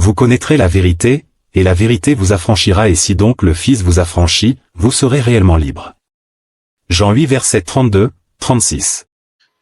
Vous connaîtrez la vérité, et la vérité vous affranchira, et si donc le Fils vous affranchit, vous serez réellement libre. Jean 8 versets 32, 36.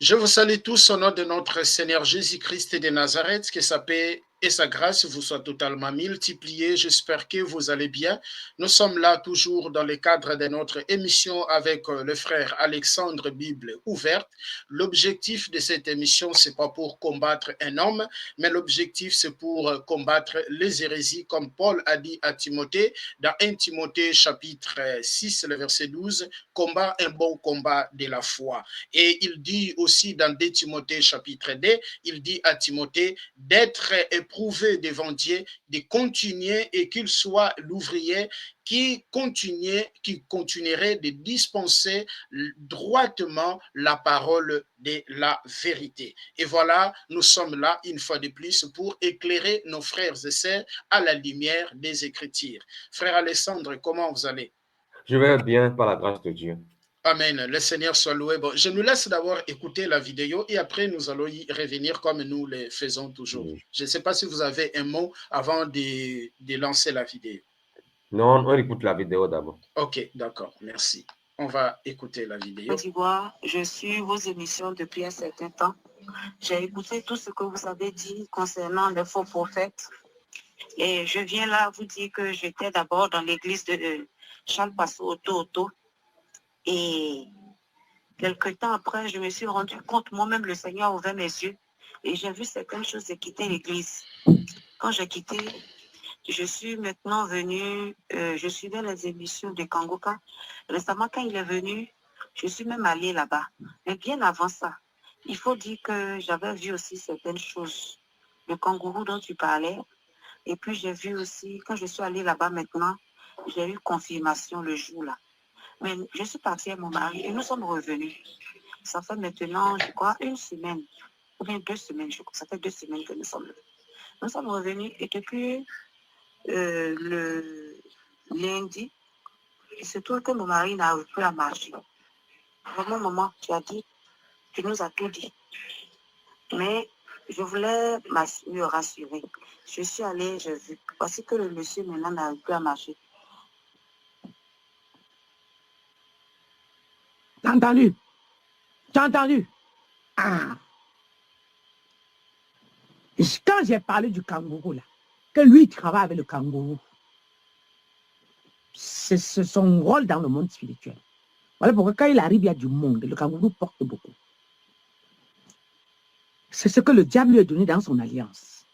Je vous salue tous au nom de notre Seigneur Jésus-Christ de Nazareth, que sa paix et sa grâce vous soient totalement multipliées. J'espère que vous allez bien. Nous sommes là toujours dans le cadre de notre émission avec le frère Alexandre, Bible ouverte. L'objectif de cette émission, c'est pas pour combattre un homme, mais l'objectif, c'est pour combattre les hérésies, comme Paul a dit à Timothée, dans 1 Timothée chapitre 6, le verset 12, combat un bon combat de la foi. Et il dit aussi dans 2 Timothée chapitre 2, il dit à Timothée d'être éprouvé devant Dieu, de continuer et qu'il soit l'ouvrier qui continuerait de dispenser droitement la parole de la vérité. Et voilà, nous sommes là une fois de plus pour éclairer nos frères et sœurs à la lumière des Écritures. Frère Alexandre, comment vous allez? Je vais bien par la grâce de Dieu. Amen. Le Seigneur soit loué. Bon, je nous laisse d'abord écouter la vidéo et après nous allons y revenir comme nous le faisons toujours. Oui. Je ne sais pas si vous avez un mot avant de lancer la vidéo. Non, on écoute la vidéo d'abord. Ok, d'accord. Merci. On va écouter la vidéo. Côte d'Ivoire, je suis vos émissions depuis un certain temps. J'ai écouté tout ce que vous avez dit concernant les faux prophètes. Et je viens là vous dire que j'étais d'abord dans l'église de Charles Passot Auto. Et quelque temps après, je me suis rendu compte, moi-même, le Seigneur a ouvert mes yeux et j'ai vu certaines choses et quitté l'église. Quand j'ai quitté, je suis maintenant venue, je suivais les émissions de Kangoka. Récemment, quand il est venu, je suis même allée là-bas. Mais bien avant ça, il faut dire que j'avais vu aussi certaines choses. Le kangourou dont tu parlais. Et puis j'ai vu aussi, quand je suis allée là-bas maintenant, j'ai eu confirmation le jour-là. Mais je suis partie avec mon mari et nous sommes revenus. Ça fait maintenant, je crois, une semaine, ou bien 2 semaines, je crois. Ça fait 2 semaines que nous sommes revenus. Nous sommes revenus et depuis le lundi, il se trouve que mon mari n'arrive plus à marcher. Vraiment, maman, tu nous as tout dit. Mais je voulais me rassurer. Je suis allée, j'ai vu. Voici que le monsieur maintenant n'arrive plus à marcher. T'as entendu? T'as entendu? Ah. Quand j'ai parlé du kangourou, là, que lui, il travaille avec le kangourou, c'est son rôle dans le monde spirituel. Voilà pourquoi quand il arrive, il y a du monde. Le kangourou porte beaucoup. C'est ce que le diable lui a donné dans son alliance.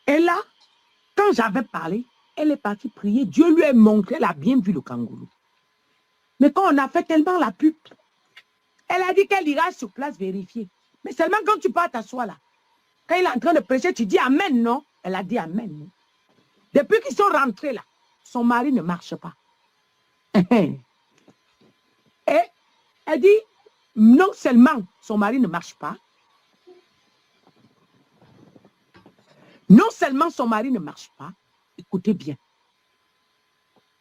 Et là, quand j'avais parlé, elle est partie prier. Dieu lui a montré, elle a bien vu le kangourou. Mais quand on a fait tellement la pub, elle a dit qu'elle ira sur place vérifier. Mais seulement quand tu pars t'asseoir là, quand il est en train de prêcher, tu dis Amen, non? Elle a dit Amen. Non? Depuis qu'ils sont rentrés là, son mari ne marche pas. Et elle dit, non seulement son mari ne marche pas, non seulement son mari ne marche pas, écoutez bien,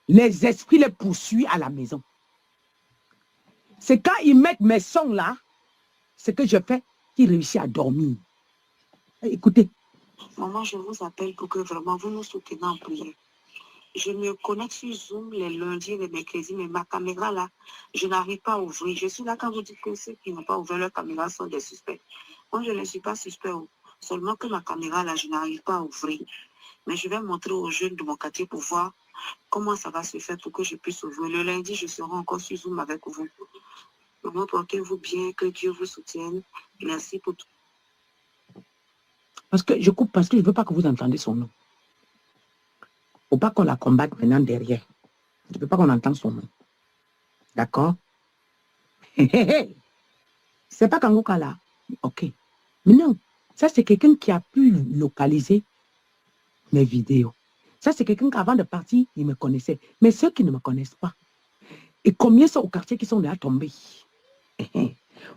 les esprits les poursuivent à la maison. C'est quand ils mettent mes sons là, ce que je fais, qu'ils réussissent à dormir. Écoutez. Maman, je vous appelle pour que vraiment vous nous souteniez en prière. Je me connecte sur Zoom les lundis et les mercredis, mais ma caméra là, je n'arrive pas à ouvrir. Je suis là quand vous dites que ceux qui n'ont pas ouvert leur caméra sont des suspects. Moi, je ne suis pas suspect, seulement que ma caméra là, je n'arrive pas à ouvrir. Mais je vais montrer aux jeunes de mon quartier pour voir comment ça va se faire pour que je puisse ouvrir. Le lundi, je serai encore sur Zoom avec vous. Maman, portez-vous bien, que Dieu vous soutienne. Merci pour tout. Parce que je coupe parce que je ne veux pas que vous entendiez son nom. Il ne faut pas qu'on la combatte maintenant derrière. Je ne veux pas qu'on entende son nom. D'accord? C'est pas Kangoka là. Ok. Mais non, ça c'est quelqu'un qui a pu localiser mes vidéos. Ça c'est quelqu'un qu'avant de partir, il me connaissait. Mais ceux qui ne me connaissent pas, et combien sont au quartier qui sont déjà tombés?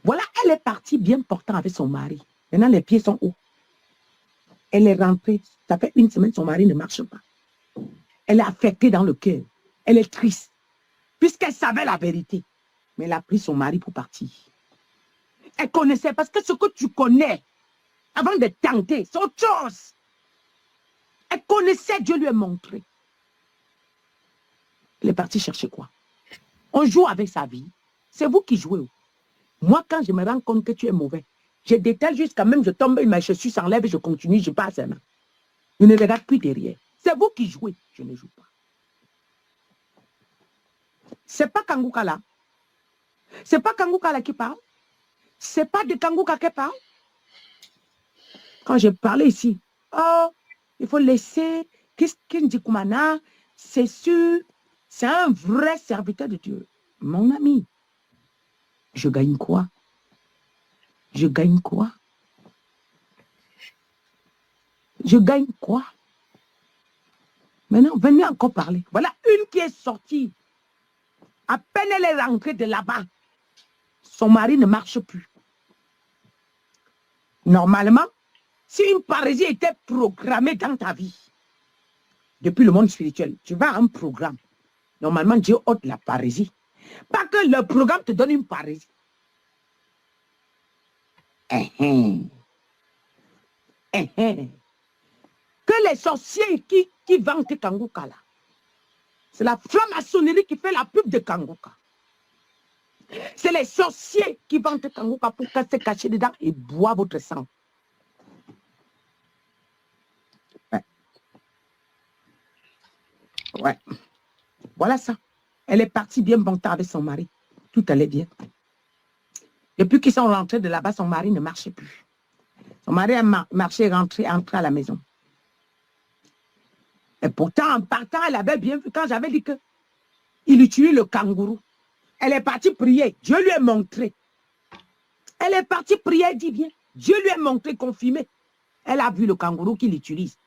Voilà, elle est partie bien portant avec son mari. Maintenant, les pieds sont hauts. Elle est rentrée. Ça fait 1 semaine, son mari ne marche pas. Elle est affectée dans le cœur. Elle est triste. Puisqu'elle savait la vérité. Mais elle a pris son mari pour partir. Elle connaissait, parce que ce que tu connais, avant de tenter, c'est autre chose. connaissait, Dieu lui a montré. Il est parti chercher quoi? On joue avec sa vie. C'est vous qui jouez. Moi, quand je me rends compte que tu es mauvais, je détale jusqu'à même, je tombe, mes chaussures s'enlèvent, je continue, je passe. Je ne regarde plus derrière. C'est vous qui jouez, je ne joue pas. C'est pas Kanguka là. C'est pas Kanguka là qui parle. C'est pas de Kanguka qui parle. Quand j'ai parlé ici, oh, il faut laisser Kendi Kumana, c'est sûr, c'est un vrai serviteur de Dieu. Mon ami, je gagne quoi? Je gagne quoi? Je gagne quoi? Maintenant, venez encore parler. Voilà une qui est sortie. À peine elle est rentrée de là-bas, son mari ne marche plus. Normalement, si une parésie était programmée dans ta vie, depuis le monde spirituel, tu vas à un programme. Normalement, Dieu ôte la parésie. Pas que le programme te donne une parésie. Que les sorciers qui vantent Kanguka là, c'est la franc-maçonnerie qui fait la pub de Kanguka. C'est les sorciers qui vantent Kanguka pour se cacher dedans et boire votre sang. Ouais. Voilà ça. Elle est partie bien bon temps avec son mari. Tout allait bien. Depuis qu'ils sont rentrés de là-bas, son mari ne marchait plus. Son mari a marché, rentré à la maison. Et pourtant, en partant, elle avait bien vu, quand j'avais dit qu'il utilisait le kangourou. Elle est partie prier. Dieu lui a montré. Elle est partie prier, elle dit bien. Dieu lui a montré, confirmé. Elle a vu le kangourou qu'il utilise.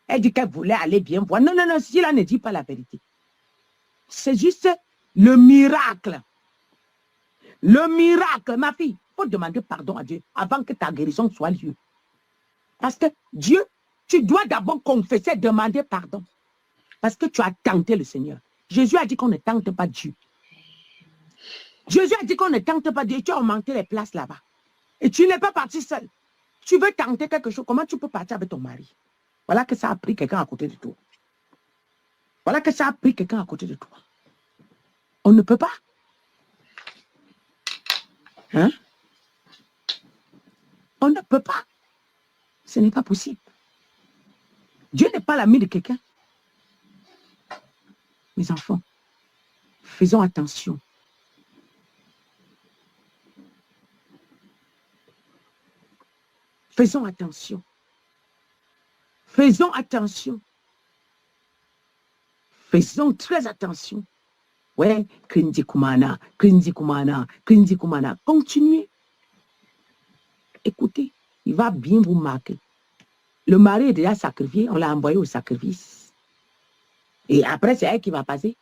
Elle dit qu'elle voulait aller bien voir. Non, non, non, si là ne dit pas la vérité. C'est juste le miracle. Le miracle, ma fille. Il faut demander pardon à Dieu avant que ta guérison soit lieu. Parce que Dieu, tu dois d'abord confesser, demander pardon. Parce que tu as tenté le Seigneur. Jésus a dit qu'on ne tente pas Dieu. Jésus a dit qu'on ne tente pas Dieu. Tu as augmenté les places là-bas. Et tu n'es pas parti seul. Tu veux tenter quelque chose. Comment tu peux partir avec ton mari? Voilà que ça a pris quelqu'un à côté de toi. Voilà que ça a pris quelqu'un à côté de toi. On ne peut pas. Hein? On ne peut pas. Ce n'est pas possible. Dieu n'est pas l'ami de quelqu'un. Mes enfants, faisons attention. Faisons attention. Faisons attention. Faisons très attention. Ouais, Kendi Kumana, Kendi Kumana, Kendi Kumana. Continuez. Écoutez, il va bien vous marquer. Le mari est déjà sacrifié, on l'a envoyé au sacrifice. Et après, c'est elle qui va passer.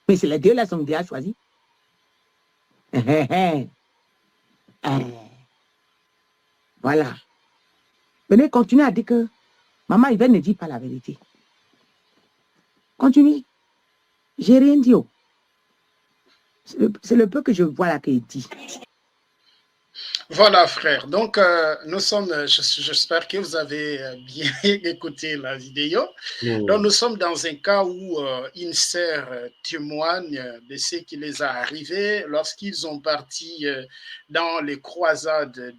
Mais c'est les deux là qui sont déjà choisis. Voilà. Venez continuer à dire que maman Yvette ne dit pas la vérité. Continuez. J'ai rien dit. C'est le peu que je vois là qu'il dit. Voilà, frère. Donc, nous sommes, j'espère que vous avez bien écouté la vidéo. Donc, nous sommes dans un cas où une sœur témoigne de ce qui les a arrivés lorsqu'ils ont parti dans les croisades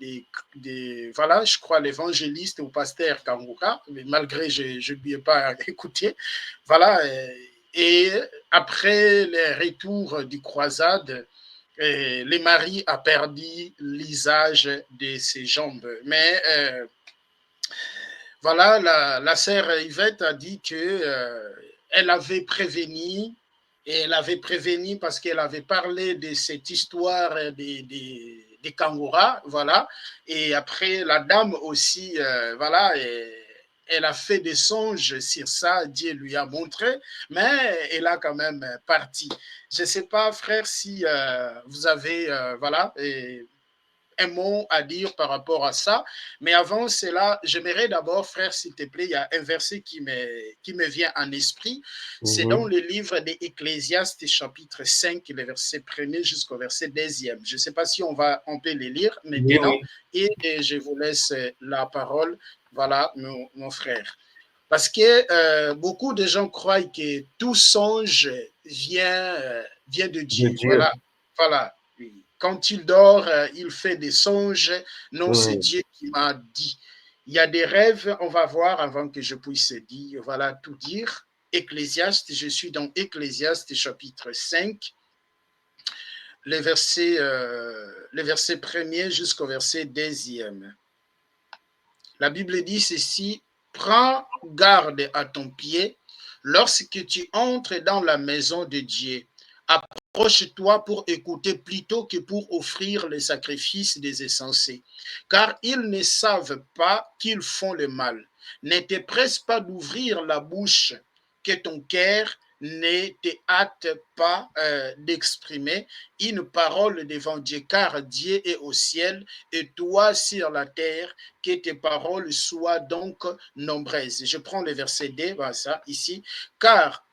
voilà, je crois, l'évangéliste ou pasteur Kanguka, mais malgré, je ne lui ai pas écouté. Voilà. Et après les retours du croisade, le mari a perdu l'usage de ses jambes. Mais voilà, la sœur Yvette a dit qu'elle avait prévenu, et elle avait prévenu parce qu'elle avait parlé de cette histoire des kangourous, voilà. Et après, la dame aussi, voilà, elle a fait des songes sur ça, Dieu lui a montré, mais elle a quand même parti. Je ne sais pas, frère, si vous avez voilà, un mot à dire par rapport à ça, mais avant cela, j'aimerais d'abord, frère, s'il te plaît, il y a un verset qui me vient en esprit, c'est dans le livre d'Ecclésiaste, chapitre 5, le verset 1er jusqu'au verset 2e. Je ne sais pas si on peut les lire maintenant, et je vous laisse la parole. Voilà, mon frère. Parce que beaucoup de gens croient que tout songe vient de De Dieu. Dieu. Voilà. Quand il dort, il fait des songes. Non, c'est Mm. Dieu qui m'a dit. Il y a des rêves, on va voir avant que je puisse dire, voilà, tout dire. Ecclésiaste, je suis dans Ecclésiaste chapitre 5, les versets 1er jusqu'au verset 10e. La Bible dit ceci, prends garde à ton pied lorsque tu entres dans la maison de Dieu. Approche-toi pour écouter plutôt que pour offrir les sacrifices des insensés, car ils ne savent pas qu'ils font le mal. Ne te presse pas d'ouvrir la bouche, que ton cœur ne te hâte pas d'exprimer une parole devant Dieu, car Dieu est au ciel et toi sur la terre, que tes paroles soient donc nombreuses. Je prends le verset D, voilà ça, ici. Car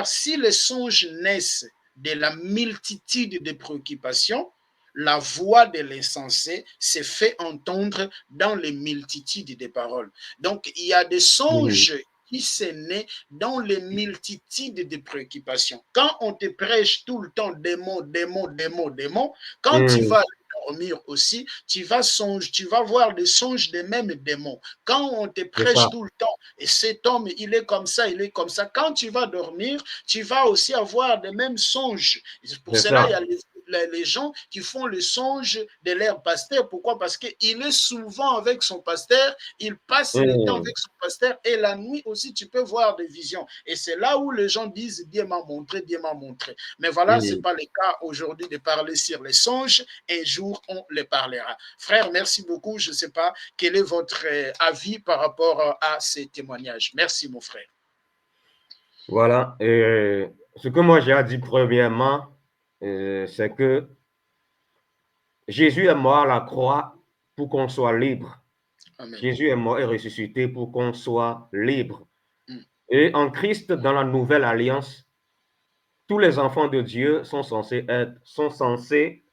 si les songes naissent de la multitude de préoccupations, la voix de l'insensé se fait entendre dans les multitudes de paroles. Donc, il y a des songes qui se naissent dans les multitudes de préoccupations. Quand on te prêche tout le temps des mots, quand tu vas dormir aussi, tu vas voir des songes des mêmes démons. Quand on te prêche tout le temps, et cet homme, il est comme ça, quand tu vas dormir, tu vas aussi avoir des mêmes songes. Pour cela, il y a les gens qui font le songe de leur pasteur. Pourquoi? Parce qu'il est souvent avec son pasteur, il passe le temps avec son pasteur, et la nuit aussi, tu peux voir des visions. Et c'est là où les gens disent, Dieu m'a montré, Dieu m'a montré. Mais voilà, ce n'est pas le cas aujourd'hui de parler sur les songes. Un jour, on les parlera. Frère, merci beaucoup. Je ne sais pas quel est votre avis par rapport à ces témoignages. Merci, mon frère. Voilà. Ce que moi j'ai à dire premièrement, c'est que Jésus est mort à la croix pour qu'on soit libre. Amen. Jésus est mort et ressuscité pour qu'on soit libre. Et en Christ, dans la nouvelle alliance, tous les enfants de Dieu sont censés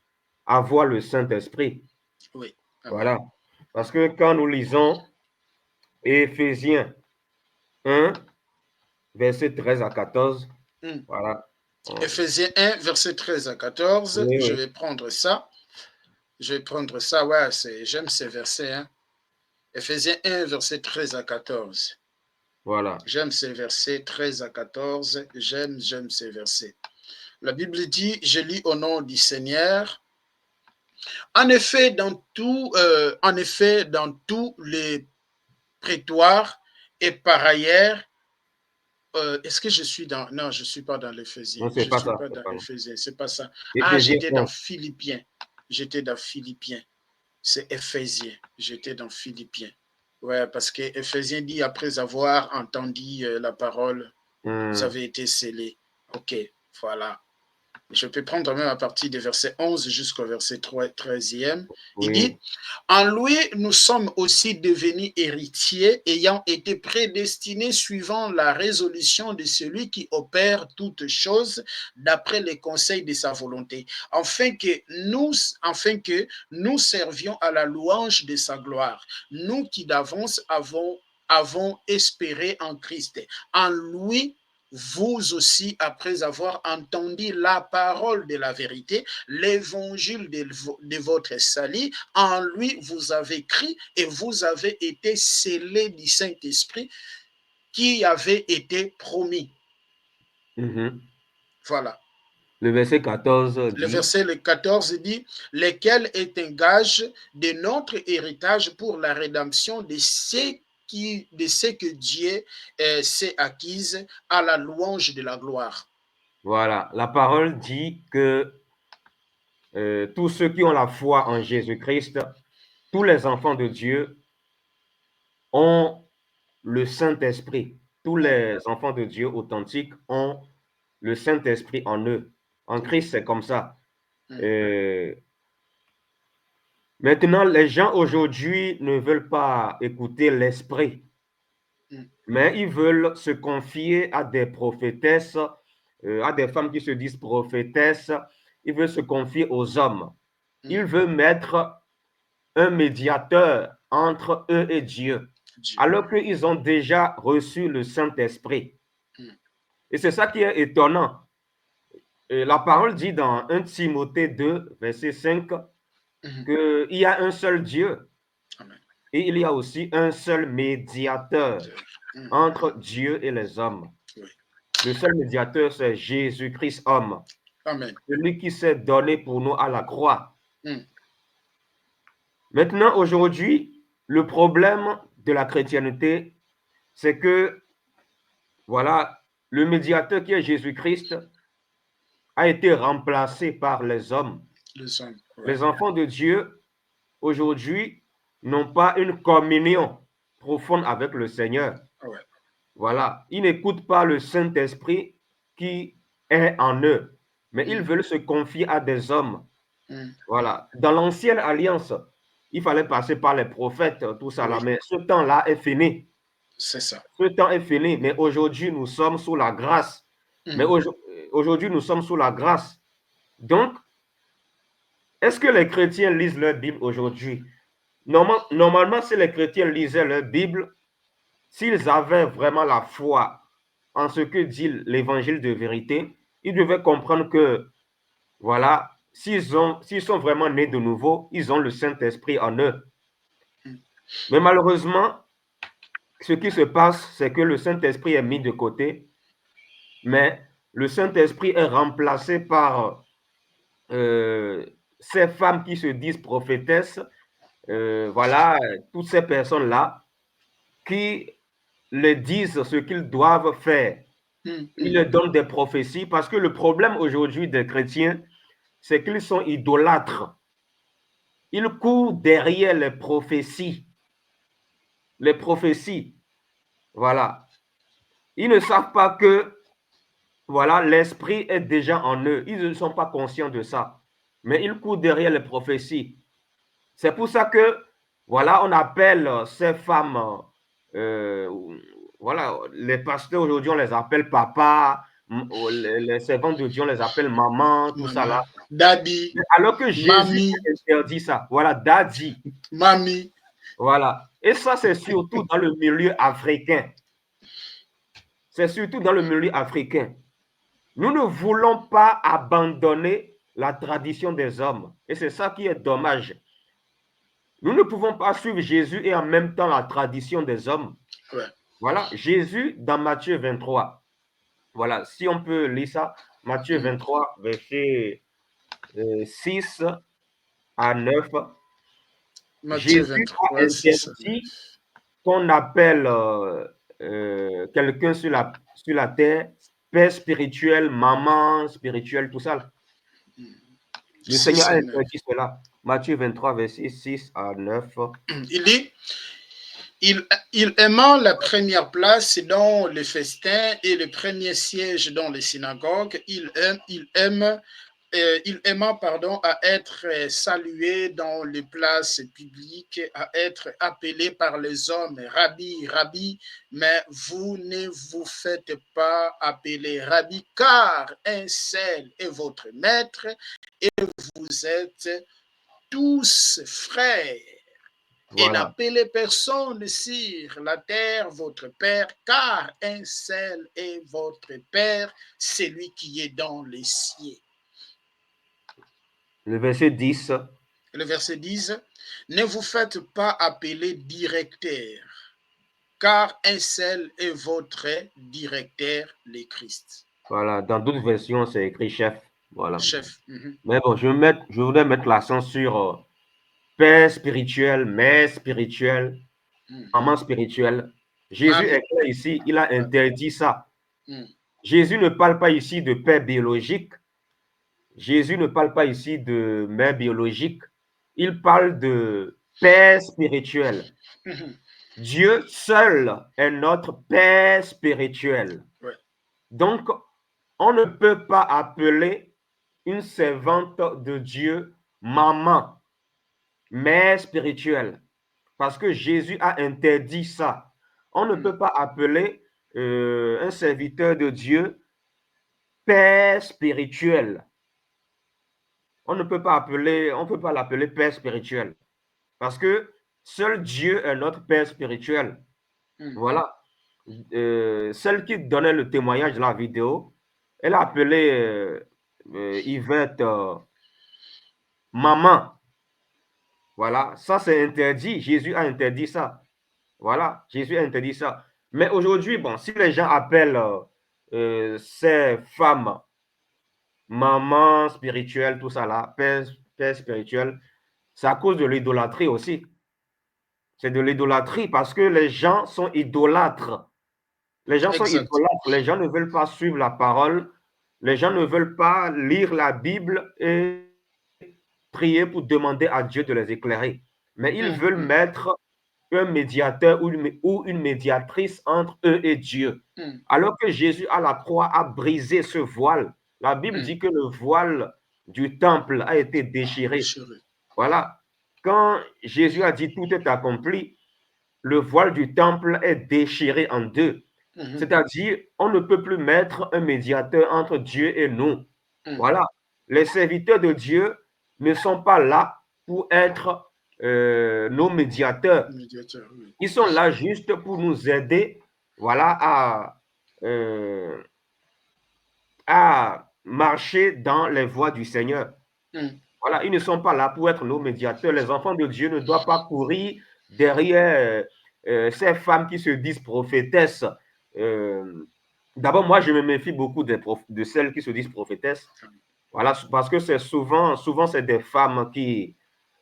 avoir le Saint-Esprit. Oui. Amen. Voilà. Parce que quand nous lisons Éphésiens 1, verset 13 à 14, voilà. Éphésiens 1, verset 13 à 14, je vais prendre ça. Ouais, j'aime ces versets. Hein. Éphésiens 1, verset 13 à 14. Voilà. J'aime ces versets 13 à 14. J'aime ces versets. La Bible dit, je lis au nom du Seigneur. En effet, dans tous les prétoires et par ailleurs, est-ce que je suis dans... Non, je ne suis pas dans l'Éphésiens. Je ne suis pas dans l'Éphésiens. C'est pas ça. J'étais dans Philippiens. C'est Éphésiens. J'étais dans Philippiens. Ouais, parce que Éphésiens dit, après avoir entendu la parole, vous avez été scellés. Ok, voilà. Je peux prendre même à partir du verset 11 jusqu'au verset 13e. Il dit, en lui, nous sommes aussi devenus héritiers, ayant été prédestinés suivant la résolution de celui qui opère toutes choses d'après les conseils de sa volonté, afin que nous servions à la louange de sa gloire, nous qui d'avance avons espéré en Christ. En lui, vous aussi, après avoir entendu la parole de la vérité, l'évangile de votre salut, en lui vous avez cru et vous avez été scellés du Saint-Esprit qui avait été promis. Voilà. Le verset 14 dit, le verset 14 dit, lequel est un gage de notre héritage pour la rédemption de ce que Dieu s'est acquise à la louange de la gloire. Voilà, la parole dit que tous ceux qui ont la foi en Jésus-Christ, tous les enfants de Dieu ont le Saint-Esprit. Tous les enfants de Dieu authentiques ont le Saint-Esprit en eux. En Christ, c'est comme ça. Maintenant, les gens aujourd'hui ne veulent pas écouter l'Esprit, mais ils veulent se confier à des prophétesses, à des femmes qui se disent prophétesses. Ils veulent se confier aux hommes. Ils veulent mettre un médiateur entre eux et Dieu. Dieu. alors qu'ils ont déjà reçu le Saint-Esprit. Mm. Et c'est ça qui est étonnant. Et la parole dit dans 1 Timothée 2, verset 5, Mhm. qu'il y a un seul Dieu Amen. et il y a aussi un seul médiateur Mm. entre Dieu et les hommes. Oui. Le seul médiateur, c'est Jésus-Christ homme, Amen. celui qui s'est donné pour nous à la croix. Mm. Maintenant, aujourd'hui, le problème de la chrétienté, c'est que, voilà, le médiateur qui est Jésus-Christ a été remplacé par les hommes. Les hommes. Ouais. Les enfants de Dieu, aujourd'hui, n'ont pas une communion profonde avec le Seigneur. Ouais. Voilà, ils n'écoutent pas le Saint-Esprit qui est en eux, mais ils Mm. veulent se confier à des hommes. Mm. Voilà, dans l'ancienne alliance, il fallait passer par les prophètes, tout ça là, Oui. mais ce temps-là est fini. C'est ça. Ce temps est fini, mais aujourd'hui, nous sommes sous la grâce. Mm. Mais aujourd'hui, nous sommes sous la grâce. Donc, est-ce que les chrétiens lisent leur Bible aujourd'hui? Normalement, si les chrétiens lisaient leur Bible, s'ils avaient vraiment la foi en ce que dit l'évangile de vérité, ils devaient comprendre que, voilà, s'ils sont vraiment nés de nouveau, ils ont le Saint-Esprit en eux. Mm. Mais malheureusement, ce qui se passe, c'est que le Saint-Esprit est mis de côté, mais le Saint-Esprit est remplacé par ces femmes qui se disent prophétesses, voilà, toutes ces personnes-là qui les disent ce qu'ils doivent faire. Mm. Ils Mm. leur donnent des prophéties parce que le problème aujourd'hui des chrétiens, c'est qu'ils sont idolâtres. Ils courent derrière les prophéties. Les prophéties, voilà. Ils ne savent pas que, voilà, l'esprit est déjà en eux. Ils ne sont pas conscients de ça. Mais ils courent derrière les prophéties. C'est pour ça que, voilà, on appelle ces femmes, voilà, les pasteurs aujourd'hui, on les appelle papa, les servantes de Dieu, on les appelle maman, tout ça Maman. là. Daddy. Alors que Jésus Mamie. interdit ça. Voilà, daddy. Mamie. Voilà. Et ça, c'est surtout dans le milieu africain. C'est surtout dans le milieu africain. Nous ne voulons pas abandonner la tradition des hommes. Et c'est ça qui est dommage. Nous ne pouvons pas suivre Jésus et en même temps la tradition des hommes. Ouais. Voilà, Jésus dans Matthieu 23. Voilà, si on peut lire ça, Matthieu 23, verset 6 à 9. Matthieu Jésus a 23, 6. interdit qu'on appelle quelqu'un sur la terre père spirituel, maman spirituelle, tout ça. Le Seigneur a interdit cela. Matthieu 23, verset 6 à 9. Il dit, il aimant la première place dans les festins et le premier siège dans les synagogues, il aimant à être salué dans les places publiques, à être appelé par les hommes Rabbi, Rabbi, mais vous ne vous faites pas appeler Rabbi, car un seul est votre maître et vous êtes tous frères. Et Voilà. n'appelez personne sur la terre votre Père, car un seul est votre Père, celui qui est dans les cieux. Le verset 10. Le verset 10, ne vous faites pas appeler directeur, car un seul est votre directeur, le Christ. Voilà, dans d'autres versions, c'est écrit chef. Voilà. Chef. Mais bon, je voudrais mettre l'accent sur père spirituel, mère spirituelle, maman spirituelle. Jésus est clair ici, il a interdit ça. Jésus ne parle pas ici de père biologique. Jésus ne parle pas ici de mère biologique. Il parle de père spirituel. Dieu seul est notre père spirituel. Ouais. Donc, on ne peut pas appeler une servante de Dieu maman, mère spirituelle, parce que Jésus a interdit ça. On ne peut pas appeler un serviteur de Dieu père spirituel. On ne peut pas l'appeler père spirituel, parce que seul Dieu est notre père spirituel. Voilà. Celle qui donnait le témoignage de la vidéo, elle a appelé Yvette maman. Voilà, ça c'est interdit. Jésus a interdit ça. Voilà, Jésus a interdit ça. Mais aujourd'hui, bon, si les gens appellent ces femmes maman spirituelle, tout ça là, père spirituel, c'est à cause de l'idolâtrie aussi. C'est de l'idolâtrie parce que les gens sont idolâtres. Les gens sont Exact. idolâtres. Les gens ne veulent pas suivre la parole. Les gens ne veulent pas lire la Bible et prier pour demander à Dieu de les éclairer. Mais ils veulent mettre un médiateur ou une médiatrice entre eux et Dieu. Alors que Jésus à la croix a brisé ce voile. La Bible dit que le voile du temple a été déchiré. Voilà. Quand Jésus a dit tout est accompli, le voile du temple est déchiré en deux. C'est-à-dire, on ne peut plus mettre un médiateur entre Dieu et nous. Voilà. Les serviteurs de Dieu ne sont pas là pour être nos médiateurs. Ils sont là juste pour nous aider, voilà, à marcher dans les voies du Seigneur. Voilà, ils ne sont pas là pour être nos médiateurs. Les enfants de Dieu ne doivent pas courir derrière ces femmes qui se disent prophétesses. D'abord, moi, je me méfie beaucoup de celles qui se disent prophétesses. Voilà, parce que c'est souvent c'est des femmes qui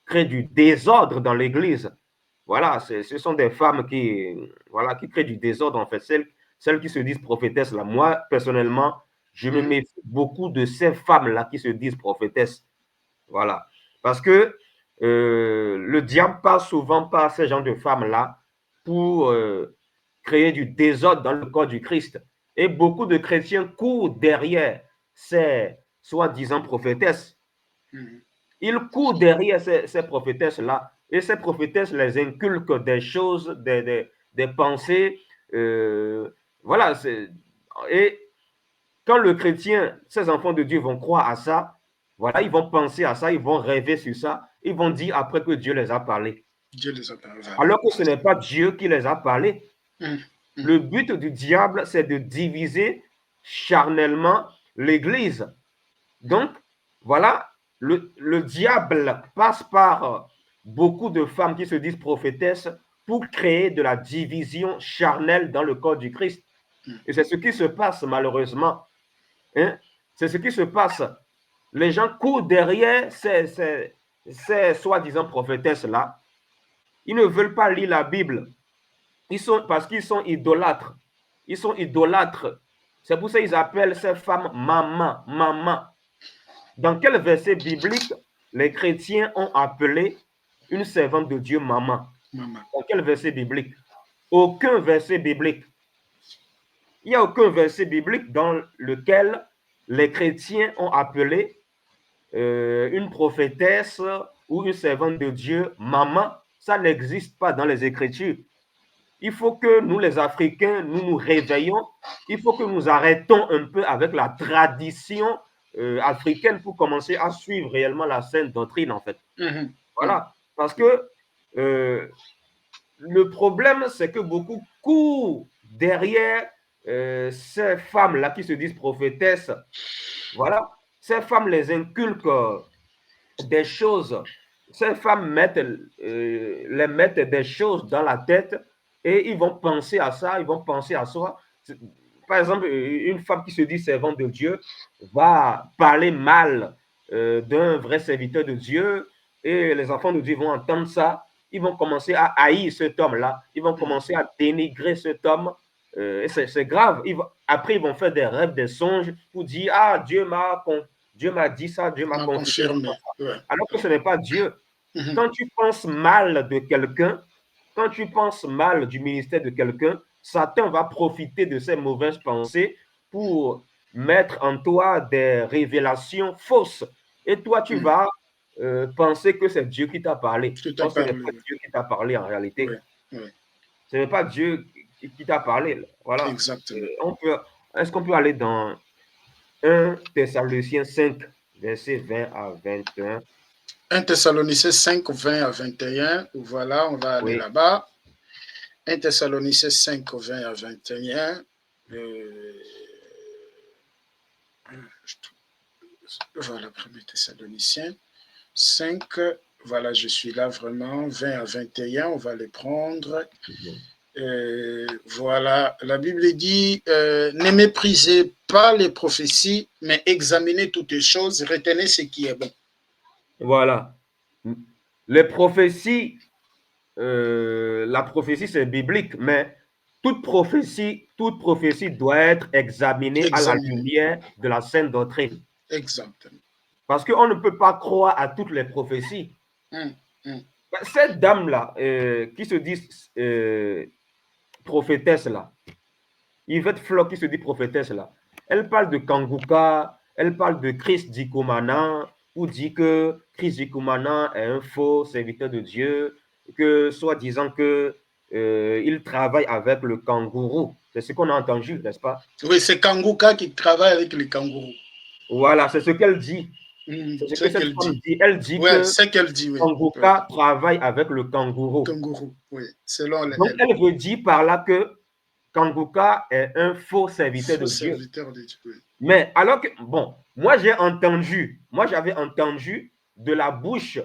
créent du désordre dans l'Église. Voilà, ce sont des femmes qui créent du désordre, en fait. Celles qui se disent prophétesses, là. Moi, personnellement, je me méfie beaucoup de ces femmes-là qui se disent prophétesses. Voilà. Parce que le diable passe souvent par ces genres de femmes-là pour créer du désordre dans le corps du Christ. Et beaucoup de chrétiens courent derrière ces soi-disant prophétesses. Ils courent derrière ces prophétesses-là. Et ces prophétesses les inculquent des choses, des pensées. Voilà. Et quand le chrétien, ces enfants de Dieu vont croire à ça, voilà, ils vont penser à ça, ils vont rêver sur ça, ils vont dire après que Dieu les a parlé. Dieu les a parlé. Alors que ce n'est pas Dieu qui les a parlé. Le but du diable, c'est de diviser charnellement l'Église. Donc, voilà, le diable passe par beaucoup de femmes qui se disent prophétesses pour créer de la division charnelle dans le corps du Christ. Et c'est ce qui se passe malheureusement. Hein? C'est ce qui se passe. Les gens courent derrière ces soi-disant prophétesses-là. Ils ne veulent pas lire la Bible. Parce qu'ils sont idolâtres. Ils sont idolâtres. C'est pour ça qu'ils appellent ces femmes maman, maman. Dans quel verset biblique les chrétiens ont appelé une servante de Dieu maman? Dans quel verset biblique? Aucun verset biblique. Il n'y a aucun verset biblique dans lequel les chrétiens ont appelé une prophétesse ou une servante de Dieu maman. Ça n'existe pas dans les Écritures. Il faut que nous, les Africains, nous réveillons. Il faut que nous arrêtons un peu avec la tradition africaine pour commencer à suivre réellement la sainte doctrine, en fait. Voilà. Parce que le problème, c'est que beaucoup courent derrière ces femmes-là qui se disent prophétesses. Voilà. Ces femmes les inculquent des choses. Ces femmes les mettent des choses dans la tête et ils vont penser à ça, ils vont penser à soi. Par exemple, une femme qui se dit servante de Dieu va parler mal d'un vrai serviteur de Dieu et les enfants de Dieu vont entendre ça. Ils vont commencer à haïr cet homme-là. Ils vont commencer à dénigrer cet homme. C'est grave. Après, ils vont faire des rêves, des songes pour dire « Ah, Dieu m'a dit ça, Dieu m'a confirmé. » Alors que ce n'est pas Dieu. Quand tu penses mal de quelqu'un, quand tu penses mal du ministère de quelqu'un, Satan va profiter de ces mauvaises pensées pour mettre en toi des révélations fausses. Et toi, tu vas penser que c'est Dieu qui t'a parlé. Ce n'est pas Dieu qui t'a parlé en réalité. Ce n'est pas Dieu qui t'a parlé. Voilà. Est-ce qu'on peut aller dans 1 Thessaloniciens 5, versets 20 à 21? 1 Thessaloniciens 5, 20 à 21. Voilà, on va aller là-bas. 1 Thessaloniciens 5, 20 à 21. Voilà, 1 Thessaloniciens 5. Voilà, je suis là vraiment. 20 à 21, on va les prendre. Voilà, la Bible dit ne méprisez pas les prophéties, mais examinez toutes les choses, retenez ce qui est bon. Voilà. Les prophéties, la prophétie c'est biblique, mais toute prophétie doit être examinée à la lumière de la sainte doctrine. Exactement. Parce qu'on ne peut pas croire à toutes les prophéties. Cette dame-là, qui se dit prophétesse-là, Yvette Flo qui se dit prophétesse-là, elle parle de Kanguka, elle parle de Christ Dikoumana, ou dit que Christ Dikoumana est un faux serviteur de Dieu, que soi-disant que il travaille avec le kangourou. C'est ce qu'on a entendu, n'est-ce pas? Oui, c'est Kanguka qui travaille avec les kangourous. Voilà, c'est ce qu'elle dit. C'est ce qu'elle dit. Elle dit ouais, que c'est qu'elle dit, oui. Kanguka travaille avec le kangourou. Kangourou, oui, selon Donc, elle veut dire par là que Kanguka est un faux serviteur de Dieu. Oui. Mais alors que, bon, moi j'avais entendu de la bouche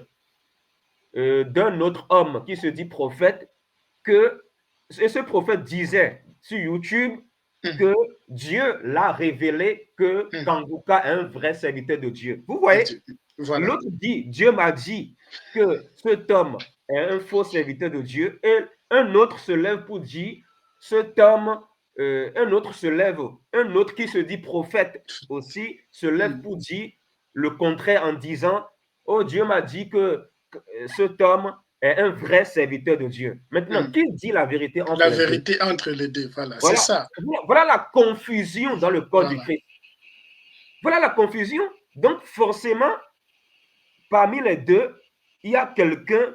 d'un autre homme qui se dit prophète que, et ce prophète disait sur YouTube que Dieu l'a révélé que Kanguka est un vrai serviteur de Dieu. Vous voyez, voilà. L'autre dit, Dieu m'a dit que cet homme est un faux serviteur de Dieu, et un autre se lève pour dire, cet homme, un autre qui se dit prophète aussi, se lève pour dire le contraire en disant, oh Dieu m'a dit que cet homme est un vrai serviteur de Dieu. Maintenant, qui dit la vérité entre les deux? La vérité entre les deux, voilà. C'est ça. Voilà la confusion dans le corps du Christ. Voilà la confusion. Donc, forcément, parmi les deux, il y a quelqu'un,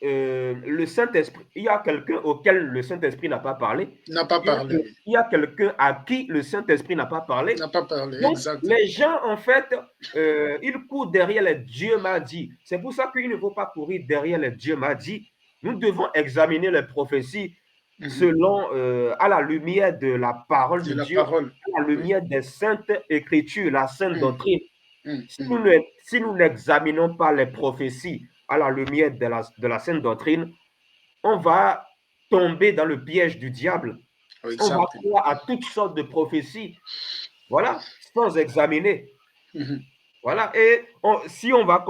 le Saint-Esprit, il y a quelqu'un auquel le Saint-Esprit n'a pas parlé. N'a pas parlé. Il y a quelqu'un à qui le Saint-Esprit n'a pas parlé. N'a pas parlé, donc, exactement. les gens, en fait, ils courent derrière les Dieu m'a dit. C'est pour ça qu'il ne faut pas courir derrière les Dieu m'a dit. Nous devons examiner les prophéties selon, à la lumière de la parole de Dieu, à la lumière des saintes écritures, la sainte doctrine. Si nous n'examinons pas les prophéties à la lumière de la sainte doctrine, on va tomber dans le piège du diable. On va croire à toutes sortes de prophéties, voilà, sans examiner. Voilà, et si on va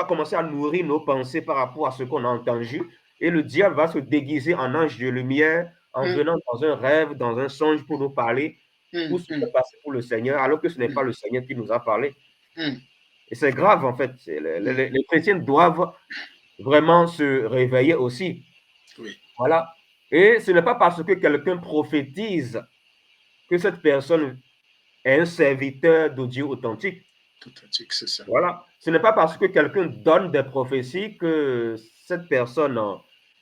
commencer à nourrir nos pensées par rapport à ce qu'on a entendu, et le diable va se déguiser en ange de lumière, en venant dans un rêve, dans un songe pour nous parler, pour se faire passer pour le Seigneur, alors que ce n'est pas le Seigneur qui nous a parlé. Et c'est grave, en fait. Les chrétiens doivent vraiment se réveiller aussi. Oui. Voilà. Et ce n'est pas parce que quelqu'un prophétise que cette personne est un serviteur de Dieu authentique. Authentique, c'est ça. Voilà. Ce n'est pas parce que quelqu'un donne des prophéties que cette personne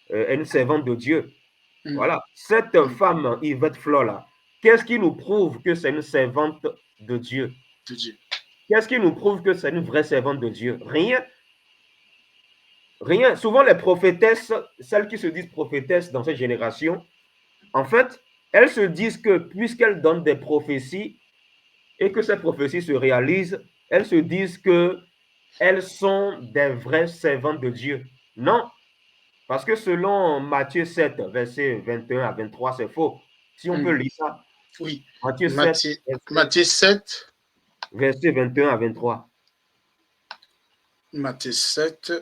est une servante de Dieu. Voilà. Cette femme, Yvette Flo, là, qu'est-ce qui nous prouve que c'est une servante de Dieu? Qu'est-ce qui nous prouve que c'est une vraie servante de Dieu? Rien. Rien. Souvent, les prophétesses, celles qui se disent prophétesses dans cette génération, en fait, elles se disent que puisqu'elles donnent des prophéties et que ces prophéties se réalisent, elles se disent qu'elles sont des vraies servantes de Dieu. Non. Parce que selon Matthieu 7, versets 21 à 23, c'est faux. Si on peut lire ça. Oui. Matthieu 7, versets 21 à 23. Matthieu 7.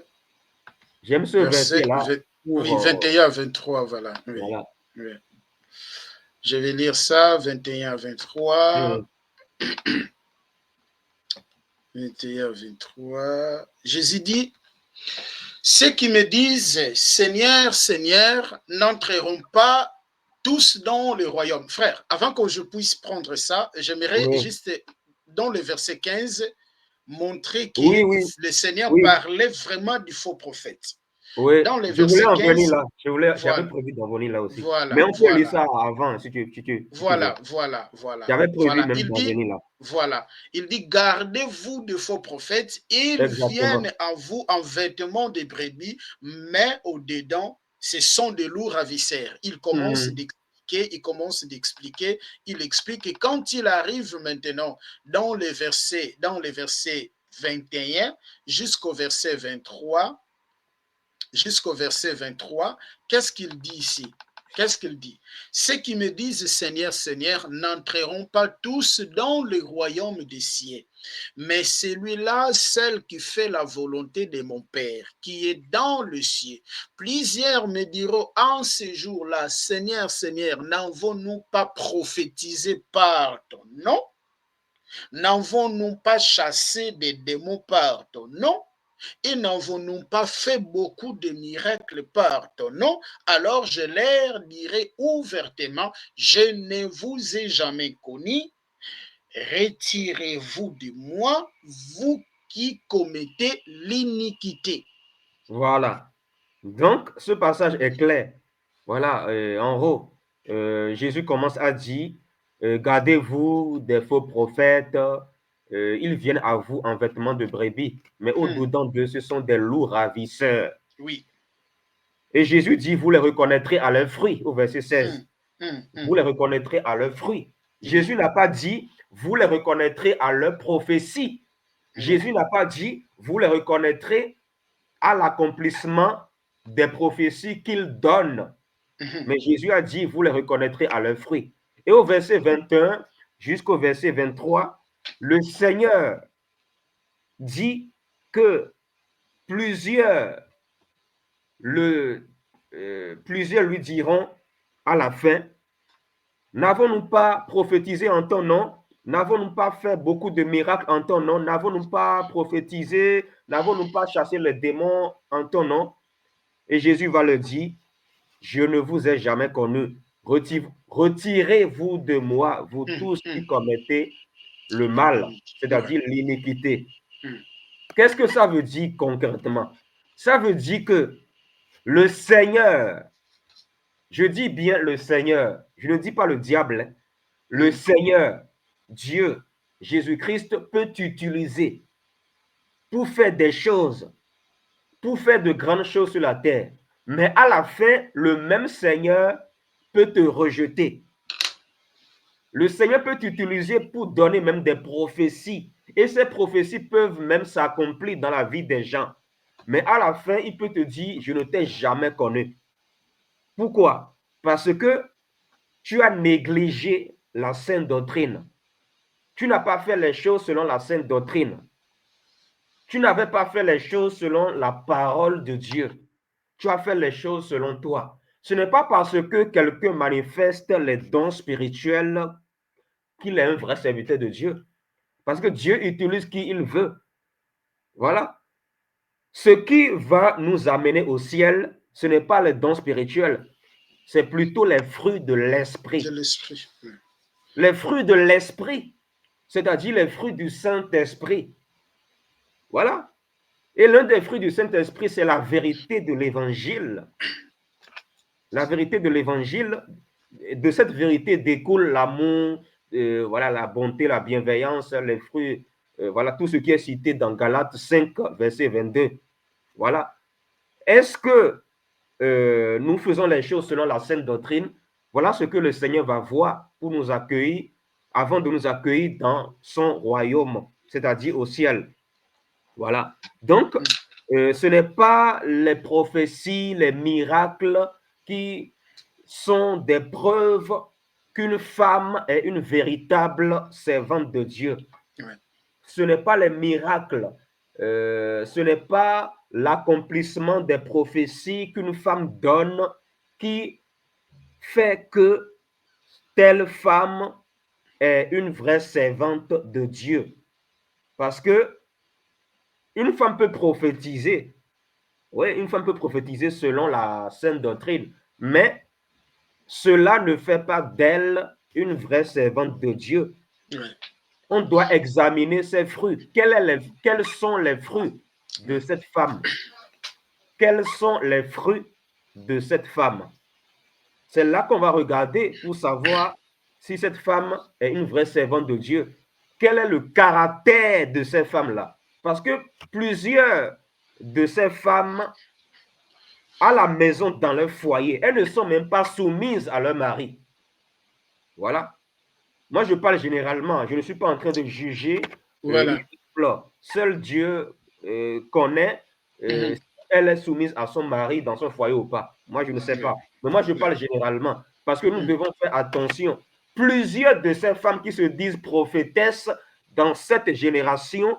J'aime ce verset-là. Oui, 21 à 23, voilà. Oui. Voilà. Oui. Je vais lire ça, 21 à 23. 21 à 23. Jésus dit, ceux qui me disent, Seigneur, Seigneur, n'entreront pas tous dans le royaume. Frère, avant que je puisse prendre ça, j'aimerais juste, dans le verset 15, montrer que le Seigneur parlait vraiment du faux prophète. Oui, dans le je voulais en 15, venir là. voilà. J'avais prévu d'en venir là aussi. Voilà, mais on peut lire ça avant si tu voilà. J'avais prévu Voilà. même d'en venir là. Voilà. Il dit, gardez-vous de faux prophètes. Ils viennent à vous en vêtements de brebis, mais au-dedans, ce sont des loups ravisseurs. Il commence d'expliquer, il explique que quand il arrive maintenant dans les versets 21 jusqu'au verset 23, qu'est-ce qu'il dit ici? Qu'est-ce qu'il dit? Ceux qui me disent Seigneur, Seigneur, n'entreront pas tous dans le royaume des cieux, mais celui-là, celle qui fait la volonté de mon Père, qui est dans le ciel. Plusieurs me diront en ce jour-là, Seigneur, Seigneur, n'avons-nous pas prophétisé par ton nom? N'avons-nous pas chassé des démons par ton nom? Et n'avons-nous pas fait beaucoup de miracles par ton nom? Alors je leur dirai ouvertement, je ne vous ai jamais connu, retirez-vous de moi, vous qui commettez l'iniquité. Voilà. Donc, ce passage est clair. Voilà, en haut, Jésus commence à dire, gardez-vous des faux prophètes, ils viennent à vous en vêtements de brebis, mais au-dedans d'eux, ce sont des loups ravisseurs. Oui. Et Jésus dit, vous les reconnaîtrez à leurs fruits, au verset 16. Vous les reconnaîtrez à leurs fruits. Jésus n'a pas dit, vous les reconnaîtrez à leur prophétie. Jésus n'a pas dit, vous les reconnaîtrez à l'accomplissement des prophéties qu'il donne. Mais Jésus a dit, vous les reconnaîtrez à leurs fruits. Et au verset 21 jusqu'au verset 23, le Seigneur dit que plusieurs lui diront à la fin, n'avons-nous pas prophétisé en ton nom? N'avons-nous pas fait beaucoup de miracles en ton nom? N'avons-nous pas prophétisé? N'avons-nous pas chassé les démons en ton nom? Et Jésus va le dire, je ne vous ai jamais connu. Retirez-vous de moi, vous tous qui commettez le mal, c'est-à-dire l'iniquité. Qu'est-ce que ça veut dire concrètement? Ça veut dire que le Seigneur, je dis bien le Seigneur, je ne dis pas le diable, le Seigneur, Dieu, Jésus-Christ peut t'utiliser pour faire des choses, pour faire de grandes choses sur la terre. Mais à la fin, le même Seigneur peut te rejeter. Le Seigneur peut t'utiliser pour donner même des prophéties. Et ces prophéties peuvent même s'accomplir dans la vie des gens. Mais à la fin, il peut te dire, je ne t'ai jamais connu. Pourquoi? Parce que tu as négligé la sainte doctrine. Tu n'as pas fait les choses selon la sainte doctrine. Tu n'avais pas fait les choses selon la parole de Dieu. Tu as fait les choses selon toi. Ce n'est pas parce que quelqu'un manifeste les dons spirituels qu'il est un vrai serviteur de Dieu. Parce que Dieu utilise qui il veut. Voilà. Ce qui va nous amener au ciel, ce n'est pas les dons spirituels, c'est plutôt les fruits de l'esprit. Les fruits de l'esprit, c'est-à-dire les fruits du Saint-Esprit. Voilà. Et l'un des fruits du Saint-Esprit, c'est la vérité de l'évangile. La vérité de l'évangile, de cette vérité découle l'amour, voilà, la bonté, la bienveillance, les fruits, voilà, tout ce qui est cité dans Galates 5, verset 22. Voilà. Est-ce que nous faisons les choses selon la sainte doctrine? Voilà ce que le Seigneur va voir pour nous accueillir, avant de nous accueillir dans son royaume, c'est-à-dire au ciel. Voilà. Donc, ce n'est pas les prophéties, les miracles qui sont des preuves qu'une femme est une véritable servante de Dieu. Ouais. Ce n'est pas les miracles, ce n'est pas l'accomplissement des prophéties qu'une femme donne qui fait que telle femme est une vraie servante de Dieu. Parce que une femme peut prophétiser. Oui, une femme peut prophétiser selon la sainte doctrine, mais cela ne fait pas d'elle une vraie servante de Dieu. Ouais. On doit examiner ses fruits. Quels sont les fruits de cette femme? Quels sont les fruits de cette femme? C'est là qu'on va regarder pour savoir si cette femme est une vraie servante de Dieu. Quel est le caractère de cette femme-là? Parce que plusieurs de ces femmes à la maison dans leur foyer. Elles ne sont même pas soumises à leur mari. Voilà. Moi, je parle généralement. Je ne suis pas en train de juger. Voilà. Seul Dieu connaît si elle est soumise à son mari dans son foyer ou pas. Moi, je ne sais pas. Mais moi, je parle généralement. Parce que nous devons faire attention. Plusieurs de ces femmes qui se disent prophétesses dans cette génération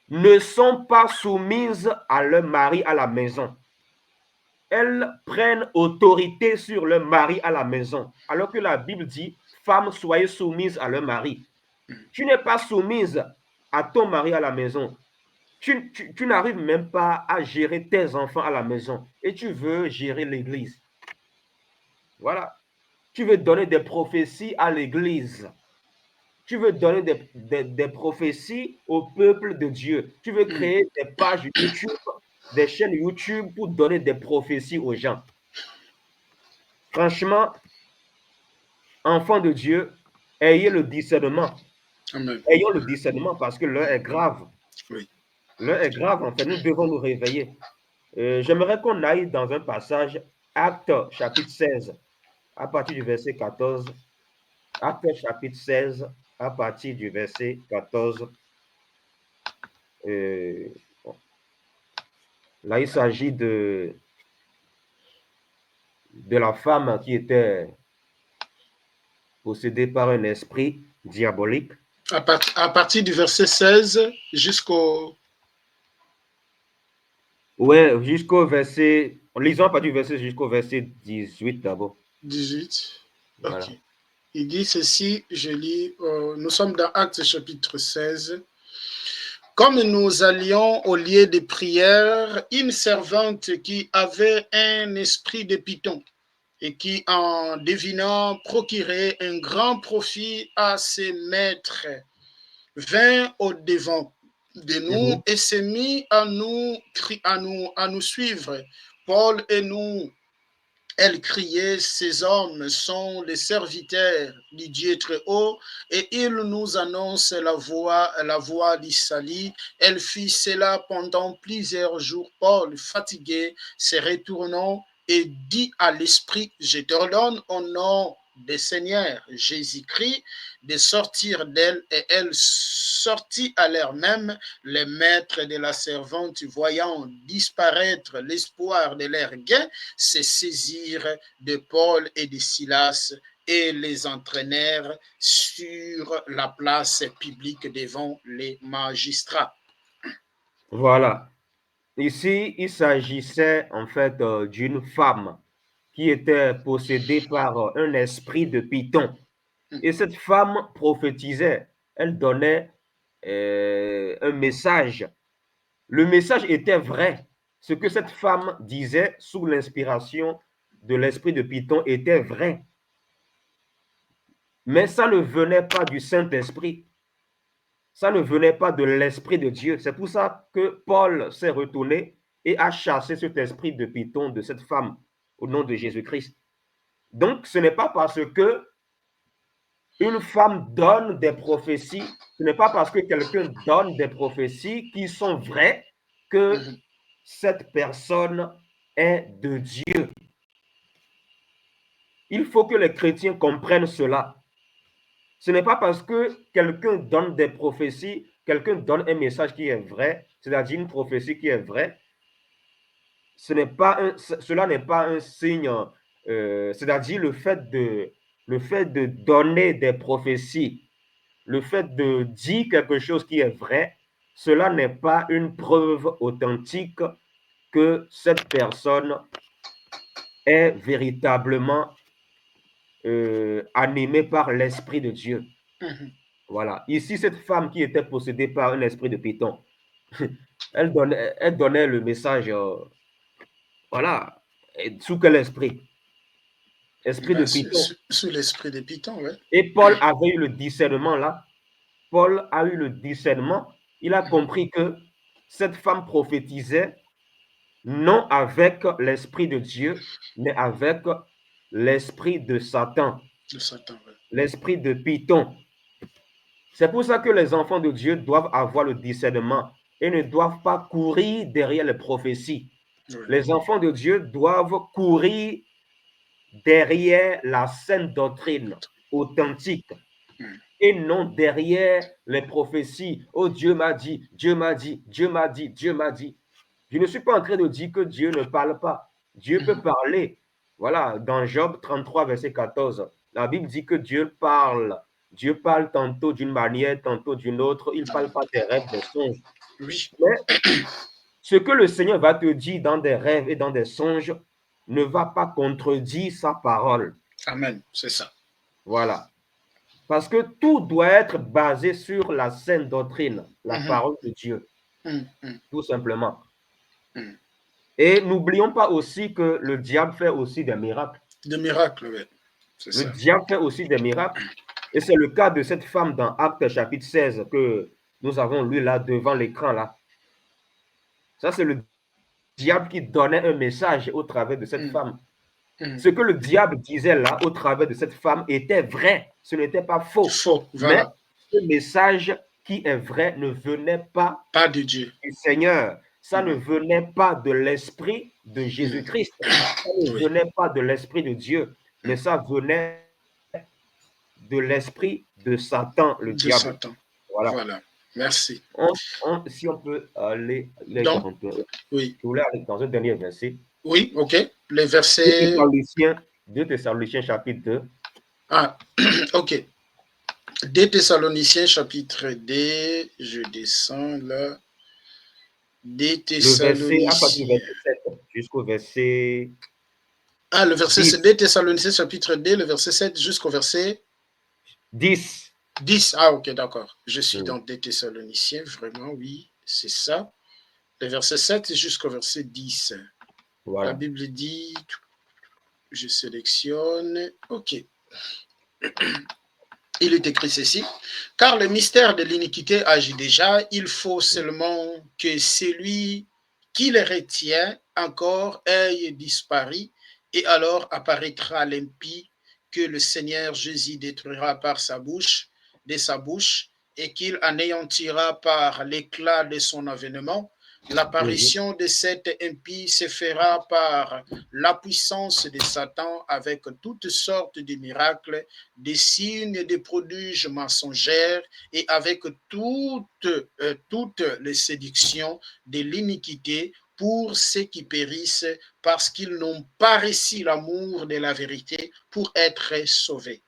ne sont pas soumises à leur mari à la maison. Elles prennent autorité sur leur mari à la maison. Alors que la Bible dit, femmes, soyez soumises à leur mari. Tu n'es pas soumise à ton mari à la maison. Tu n'arrives même pas à gérer tes enfants à la maison. Et tu veux gérer l'église. Voilà. Tu veux donner des prophéties à l'église. Tu veux donner des prophéties au peuple de Dieu. Tu veux créer des pages YouTube, des chaînes YouTube pour donner des prophéties aux gens. Franchement, enfants de Dieu, ayez le discernement. Amen. Ayons le discernement parce que l'heure est grave. Oui. L'heure est grave, en fait. Nous devons nous réveiller. J'aimerais qu'on aille dans un passage, Actes chapitre 16, à partir du verset 14. Actes chapitre 16, à partir du verset 14. Là, il s'agit de la femme qui était possédée par un esprit diabolique. À partir du verset 16 jusqu'au... Ouais, jusqu'au verset... Lisons à partir du verset jusqu'au verset 18 d'abord. 18. Voilà. Ok. Il dit ceci, je lis, nous sommes dans Actes chapitre 16. Comme nous allions au lieu de prière, une servante qui avait un esprit de python et qui, en devinant procurer un grand profit à ses maîtres, vint au-devant de nous et s'est mis à nous suivre. Paul et nous, elle criait, ces hommes sont les serviteurs du Dieu très haut, et ils nous annoncent la voie du salut. Elle fit cela pendant plusieurs jours. Paul, fatigué, se retournant et dit à l'esprit, je t'ordonne au nom du Seigneur Jésus-Christ de sortir d'elle, et elle sortit à l'heure même. Les maîtres de la servante, voyant disparaître l'espoir de leur gain, se saisirent de Paul et de Silas et les entraînèrent sur la place publique devant les magistrats. Voilà. Ici, il s'agissait en fait d'une femme qui était possédée par un esprit de python. Et cette femme prophétisait, elle donnait un message. Le message était vrai. Ce que cette femme disait sous l'inspiration de l'esprit de python était vrai. Mais ça ne venait pas du Saint-Esprit. Ça ne venait pas de l'Esprit de Dieu. C'est pour ça que Paul s'est retourné et a chassé cet esprit de python de cette femme au nom de Jésus-Christ. Donc, ce n'est pas parce que une femme donne des prophéties, ce n'est pas parce que quelqu'un donne des prophéties qui sont vraies que cette personne est de Dieu. Il faut que les chrétiens comprennent cela. Ce n'est pas parce que quelqu'un donne des prophéties, quelqu'un donne un message qui est vrai, c'est-à-dire une prophétie qui est vraie, cela n'est pas un signe, c'est-à-dire le fait de donner des prophéties, le fait de dire quelque chose qui est vrai, cela n'est pas une preuve authentique que cette personne est véritablement animée par l'Esprit de Dieu. Voilà. Ici, cette femme qui était possédée par un esprit de python, elle donnait le message, voilà. Et sous quel esprit? Esprit de python. Sous l'esprit de python, oui. Et Paul avait eu le discernement là. Paul a eu le discernement. Il a compris que cette femme prophétisait non avec l'esprit de Dieu, mais avec l'esprit de Satan. L'esprit de python. C'est pour ça que les enfants de Dieu doivent avoir le discernement et ne doivent pas courir derrière les prophéties. Oui. Les enfants de Dieu doivent courir derrière la saine doctrine authentique et non derrière les prophéties. Oh, Dieu m'a dit, Dieu m'a dit, Dieu m'a dit, Dieu m'a dit. Je ne suis pas en train de dire que Dieu ne parle pas. Dieu peut parler. Voilà, dans Job 33, verset 14, la Bible dit que Dieu parle. Dieu parle tantôt d'une manière, tantôt d'une autre. Il ne parle pas des rêves, des songes. Oui. Mais ce que le Seigneur va te dire dans des rêves et dans des songes ne va pas contredire sa parole. Amen. C'est ça. Voilà. Parce que tout doit être basé sur la saine doctrine, la parole de Dieu, tout simplement. Et n'oublions pas aussi que le diable fait aussi des miracles. Des miracles, oui. C'est Le ça. diable fait aussi des miracles. Et c'est le cas de cette femme dans Actes chapitre 16 que nous avons lu là devant l'écran là. Ça, c'est le diable qui donnait un message au travers de cette femme. Ce que le diable disait là au travers de cette femme était vrai. Ce n'était pas faux. Faux, voilà. Mais le message qui est vrai ne venait pas de Dieu. Du Seigneur. Ça ne venait pas de l'esprit de Jésus-Christ. Ça ne venait pas de l'esprit de Dieu. Mais ça venait de l'esprit de Satan, le diable. Satan. Voilà. Voilà. Merci. Si on peut aller Donc, oui. Je voulais aller dans un dernier verset. Oui, ok. Les versets... 2 Thessaloniciens chapitre 2. Ah, ok. 2 Thessaloniciens chapitre 2, je descends là. 2 Thessaloniciens. À partir du verset 7 jusqu'au verset... Ah, le verset 10. 2 Thessaloniciens chapitre 2, le verset 7 jusqu'au verset 10. 10. Ah, ok, d'accord. Je suis dans 2 Thessaloniciens, vraiment, oui, c'est ça. Le verset 7 jusqu'au verset 10. Voilà. La Bible dit, je sélectionne, ok. Il est écrit ceci, car le mystère de l'iniquité agit déjà, il faut seulement que celui qui les retient encore ait disparu, et alors apparaîtra l'impie que le Seigneur Jésus détruira par sa bouche, de sa bouche, et qu'il anéantira par l'éclat de son avènement. L'apparition de cet impie se fera par la puissance de Satan avec toutes sortes de miracles, des signes, des prodiges mensongers et avec toutes les séductions de l'iniquité pour ceux qui périssent parce qu'ils n'ont pas reçu l'amour de la vérité pour être sauvés.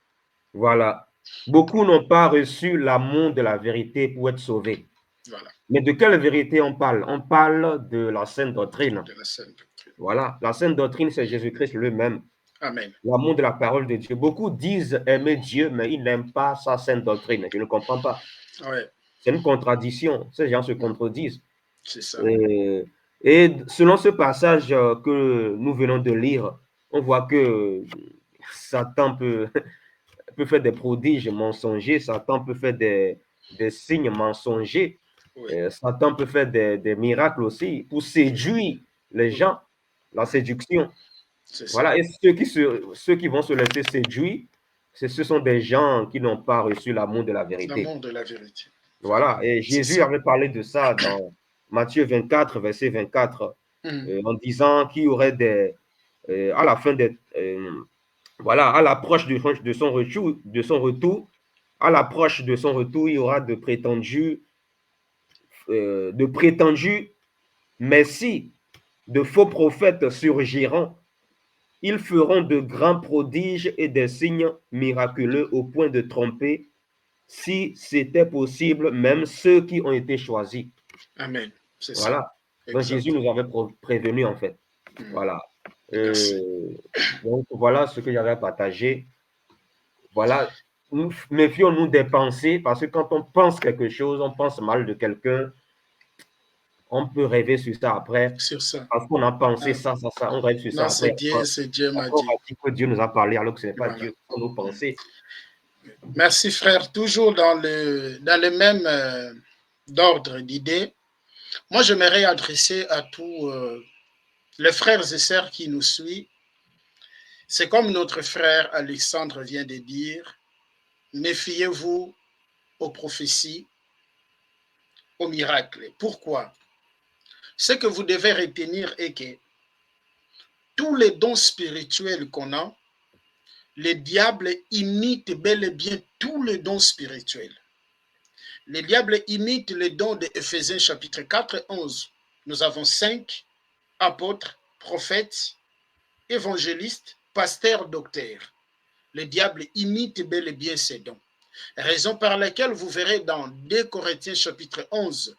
Voilà. Beaucoup n'ont pas reçu l'amour de la vérité pour être sauvés. Voilà. Mais de quelle vérité on parle? On parle de la sainte doctrine. De la sainte doctrine. Voilà. La sainte doctrine, c'est Jésus-Christ lui-même. Amen. L'amour de la parole de Dieu. Beaucoup disent aimer Dieu, mais ils n'aiment pas sa sainte doctrine. Je ne comprends pas. Ouais. C'est une contradiction. Ces gens se contredisent. C'est ça. Et selon ce passage que nous venons de lire, on voit que Satan peut faire des prodiges mensongers, Satan peut faire des signes mensongers, Oui. Satan peut faire des miracles aussi pour séduire les gens, la séduction. Voilà, et ceux qui vont se laisser séduire, ce sont des gens qui n'ont pas reçu l'amour de la vérité. L'amour de la vérité. Voilà, et Jésus avait parlé de ça dans Matthieu 24, verset 24, en disant qu'il y aurait à la fin des... voilà, à l'approche de son retour, à l'approche de son retour, il y aura de prétendus messies, de faux prophètes surgiront. Ils feront de grands prodiges et des signes miraculeux au point de tromper, si c'était possible, même ceux qui ont été choisis. Amen. C'est voilà. Ça. Donc Jésus nous avait prévenu en fait. Voilà. Donc voilà ce que j'avais partagé. Voilà. Méfions-nous des pensées parce que quand on pense quelque chose, on pense mal de quelqu'un, on peut rêver sur ça après. Sur ça. Parce qu'on a pensé ça, on rêve sur ça après. C'est Dieu m'a dit. On a dit que Dieu nous a parlé alors que ce n'est pas Dieu qu'on nous pensait. Merci frère. Toujours dans le même ordre d'idées. Moi, j'aimerais adresser à tous les frères et sœurs qui nous suivent. C'est comme notre frère Alexandre vient de dire, méfiez-vous aux prophéties, aux miracles. Pourquoi? Ce que vous devez retenir est que tous les dons spirituels qu'on a, le diable imite bel et bien tous les dons spirituels. Le diable imite les dons de Éphésiens chapitre 4 et 11. Nous avons 5 apôtres, prophètes, évangélistes, pasteurs, docteurs. Le diable imite bel et bien ces dons. Raison par laquelle vous verrez dans 2 Corinthiens chapitre 11,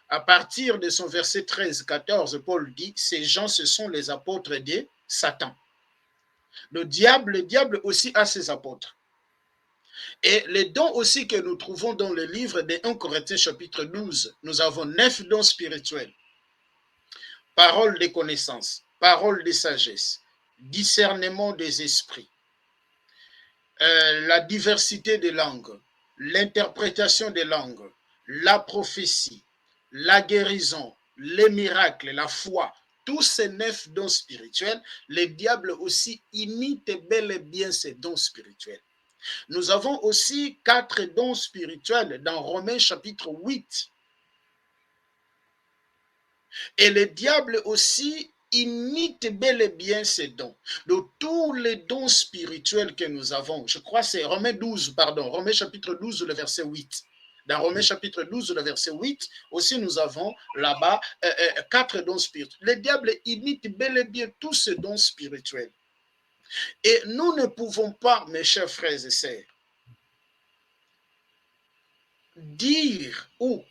à partir de son verset 13-14, Paul dit, ces gens, ce sont les apôtres de Satan. Le diable aussi a ses apôtres. Et les dons aussi que nous trouvons dans le livre de 1 Corinthiens chapitre 12, nous avons 9 dons spirituels. Parole de connaissance, parole de sagesse, discernement des esprits, la diversité des langues, l'interprétation des langues, la prophétie, la guérison, les miracles, la foi, tous ces 9 dons spirituels, le diable aussi imite bel et bien ces dons spirituels. Nous avons aussi 4 dons spirituels dans Romains chapitre 8. Et le diable aussi imite bel et bien ces dons. De tous les dons spirituels que nous avons, je crois que c'est Romains chapitre 12, le verset 8. Dans Romains chapitre 12, le verset 8, aussi nous avons là-bas 4 dons spirituels. Le diable imite bel et bien tous ces dons spirituels. Et nous ne pouvons pas, mes chers frères et sœurs, dire ou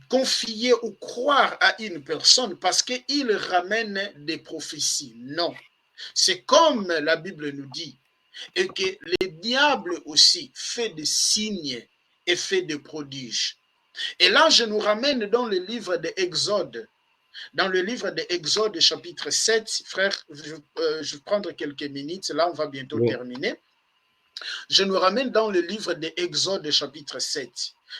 confier ou croire à une personne parce qu'il ramène des prophéties. Non. C'est comme la Bible nous dit, et que le diable aussi fait des signes et fait des prodiges. Et là, je nous ramène dans le livre de Exode. Dans le livre de Exode, chapitre 7, frère, je vais prendre quelques minutes, là on va bientôt terminer. Je nous ramène dans le livre de Exode, chapitre 7.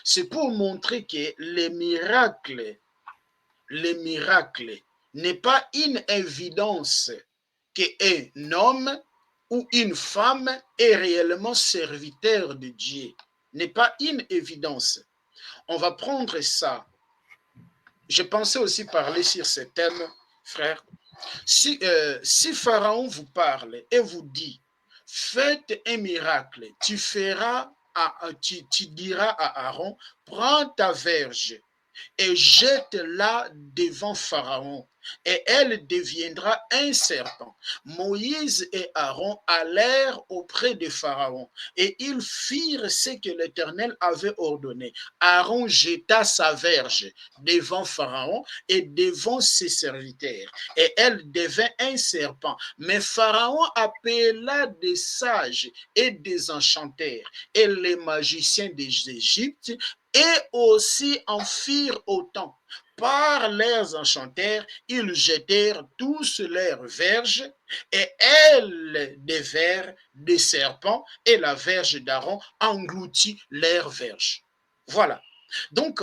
C'est pour montrer que les miracles n'est pas une évidence qu'un homme ou une femme est réellement serviteur de Dieu. N'est pas une évidence. On va prendre ça. Je pensais aussi parler sur ce thème, frère. Si Pharaon vous parle et vous dit, faites un miracle, tu diras à Aaron, prends ta verge et jette-la devant Pharaon, et elle deviendra un serpent. Moïse et Aaron allèrent auprès de Pharaon, et ils firent ce que l'Éternel avait ordonné. Aaron jeta sa verge devant Pharaon et devant ses serviteurs, et elle devint un serpent. Mais Pharaon appela des sages et des enchanteurs, et les magiciens des Égyptes, et aussi en firent autant. Par leurs enchanteurs, ils jetèrent tous leurs verges, et elles devinrent des serpents, et la verge d'Aaron engloutit leurs verges. Voilà. Donc,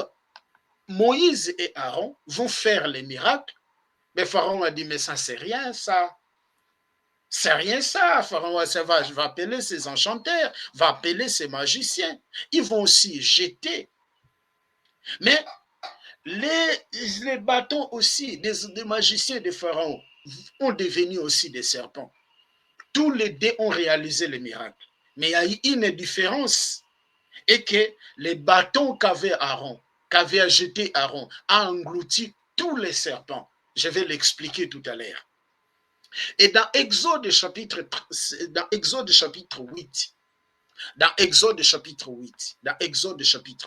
Moïse et Aaron vont faire les miracles, mais Pharaon a dit, mais ça, c'est rien, ça. C'est rien ça, Pharaon ça va appeler ses enchanteurs, va appeler ses magiciens. Ils vont aussi jeter. Mais les bâtons aussi des magiciens de Pharaon ont devenu aussi des serpents. Tous les deux ont réalisé le miracle. Mais il y a eu une différence. Et que les bâtons qu'avait jeté Aaron, a englouti tous les serpents. Je vais l'expliquer tout à l'heure. Et dans Exode chapitre 8, dans Exode chapitre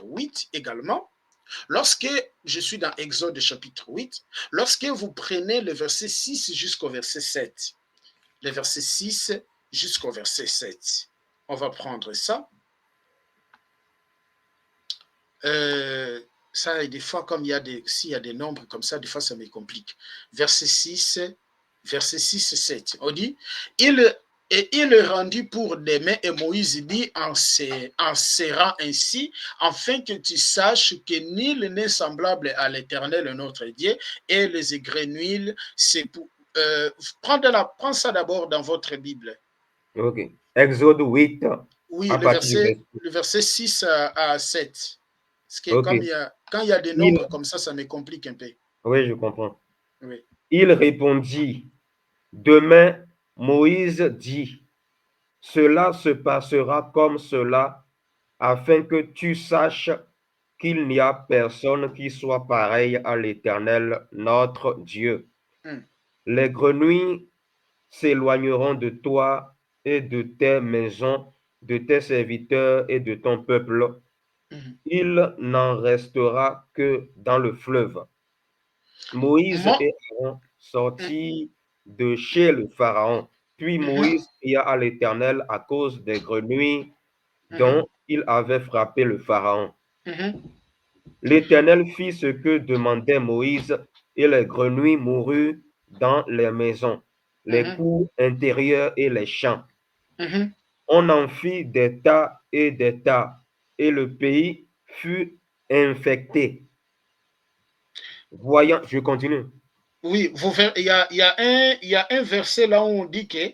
8 également, lorsque je suis dans Exode chapitre 8, lorsque vous prenez le verset 6 jusqu'au verset 7, le verset 6 jusqu'au verset 7, on va prendre ça. Ça, des fois, comme s'il y a des nombres comme ça, des fois, ça me complique. Verset 6, 7, on dit, et il le rendit pour demain, et Moïse dit en serrant ainsi, afin que tu saches que nul n'est semblable à l'Éternel, notre Dieu, et les égrenouilles, c'est pour... prends ça d'abord dans votre Bible. Ok. Exode 8. Oui, le verset 6 à 7. Parce que okay. Quand il y a des nombres comme ça me complique un peu. Oui, je comprends. Oui. Il répondit, Demain, Moïse dit, cela se passera comme cela, afin que tu saches qu'il n'y a personne qui soit pareil à l'Éternel, notre Dieu. Hmm. Les grenouilles s'éloigneront de toi et de tes maisons, de tes serviteurs et de ton peuple. Mhm. Il n'en restera que dans le fleuve. Moïse Moi, et Aaron sortirent de chez le Pharaon. Puis mhm, Moïse pria à l'Éternel à cause des grenouilles mhm, dont il avait frappé le Pharaon. mhm, L'Éternel fit ce que demandait Moïse, et les grenouilles moururent dans les maisons, les mhm, cours intérieurs et les champs. mhm. On en fit des tas, et le pays fut infecté. Voyant, je continue. Oui, il y a un verset là où on dit que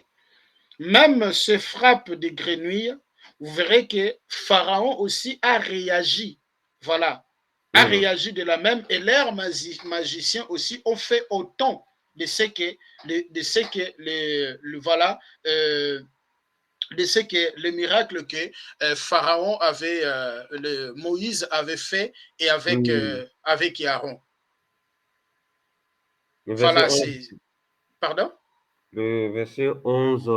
même ce frappe des grenouilles, vous verrez que Pharaon aussi a réagi. Voilà, a Mhm. réagi de la même, et leurs magiciens aussi ont fait autant de ce que, voilà, de ce que le miracle que Pharaon avait, Moïse avait fait, et Mhm. avec Aaron. Le verset Voilà, 11, c'est. Pardon? le verset 11,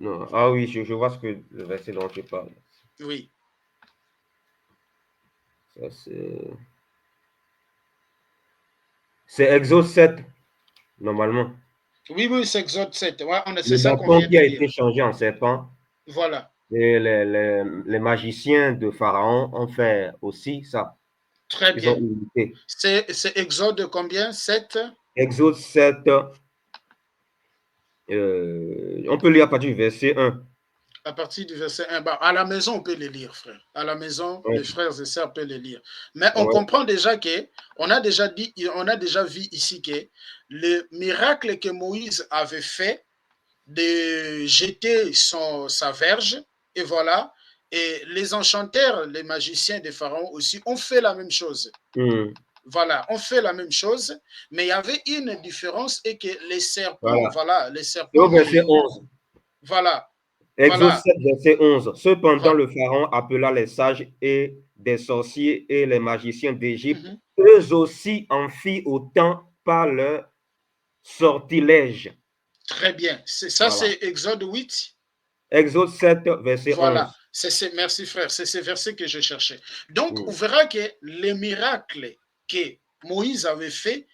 non. Ah oui, je vois ce que le verset dont tu parles. Oui. Ça, c'est Exode 7, normalement. Oui, oui, c'est Exode 7. Ouais, Le c'est ça qu'on bâton vient qui de a lire. été changé en serpent, Voilà. et les magiciens de Pharaon ont fait aussi ça. Très Ils ont bien. imité. C'est Exode combien? 7. Exode 7, on peut lire à partir du verset 1. À partir du verset 1. Bah, à la maison, on peut les lire, frère. À la maison, Ouais, les frères et sœurs peuvent les lire. Mais on ouais. comprend déjà que, on a déjà vu ici que le miracle que Moïse avait fait de jeter sa verge, et voilà, et les enchanteurs, les magiciens de Pharaon aussi ont fait la même chose. Hmm, Voilà, on fait la même chose, mais il y avait une différence, et que les serpents, voilà. voilà, les Et serpents au verset qui, 11. voilà, Exode voilà, 7, verset 11. Cependant, voilà. le Pharaon appela les sages et des sorciers et les magiciens d'Égypte. Mhm. Eux aussi en firent autant par leur sortilège. Très bien. Ça, Voilà. c'est Exode 8. Exode 7, verset Voilà. 11. Merci, frère. C'est ce verset que je cherchais. Donc, on Hmm, verra que les miracles que Moïse avait fait,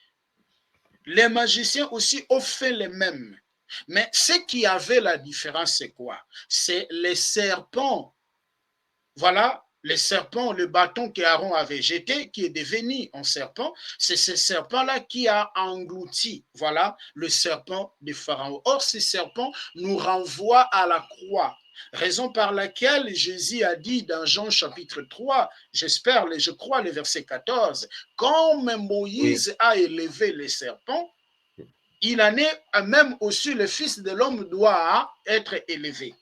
les magiciens aussi ont fait les mêmes. Mais ce qui avait la différence, c'est quoi? C'est les serpents. Voilà, les serpents, le bâton qu'Aaron avait jeté, qui est devenu un serpent, c'est ce serpent-là qui a englouti, voilà, le serpent de Pharaon. Or, ce serpent nous renvoie à la croix. Raison par laquelle Jésus a dit dans Jean chapitre 3, je crois le verset 14, comme oui, Moïse a élevé les serpents, il en est même aussi le Fils de l'homme doit être élevé.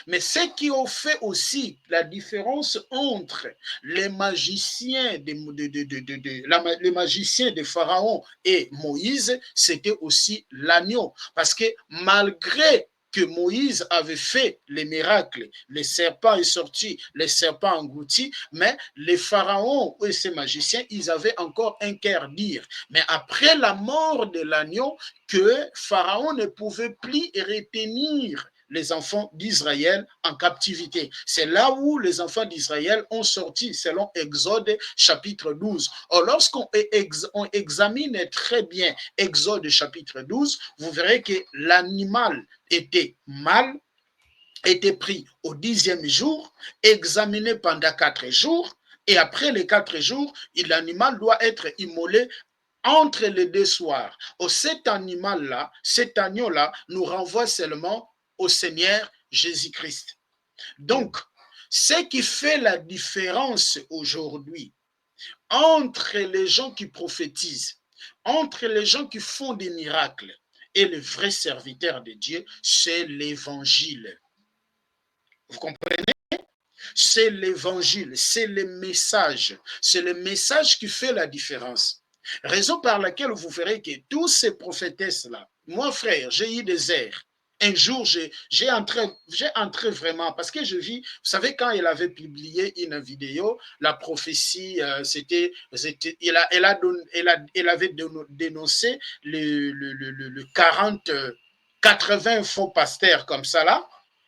Mais ce qui a fait aussi la différence entre les magiciens les magiciens de Pharaon et Moïse, c'était aussi l'agneau. Parce que malgré que Moïse avait fait les miracles, les serpents est sorti, les serpents engloutis, mais les pharaons et ces magiciens, ils avaient encore un quart dire. Mais après la mort de l'agneau, que Pharaon ne pouvait plus retenir les enfants d'Israël en captivité. C'est là où les enfants d'Israël ont sorti, selon Exode chapitre 12. Or, lorsqu'on examine très bien Exode chapitre 12, vous verrez que l'animal était mâle, était pris au 10e jour, examiné pendant 4 jours, et après les 4 jours, l'animal doit être immolé entre les 2 soirs. Oh, cet animal-là, cet agneau-là, nous renvoie seulement au Seigneur Jésus-Christ. Donc, ce qui fait la différence aujourd'hui entre les gens qui prophétisent, entre les gens qui font des miracles et les vrais serviteurs de Dieu, c'est l'évangile. Vous comprenez? C'est l'évangile, c'est le message. C'est le message qui fait la différence. Raison par laquelle vous verrez que tous ces prophétesses-là, moi frère, j'ai eu des airs. Un jour, j'ai entré vraiment, parce que je vis, vous savez, quand elle avait publié une vidéo, la prophétie, elle avait dénoncé le 40, 80 faux pasteurs comme ça là.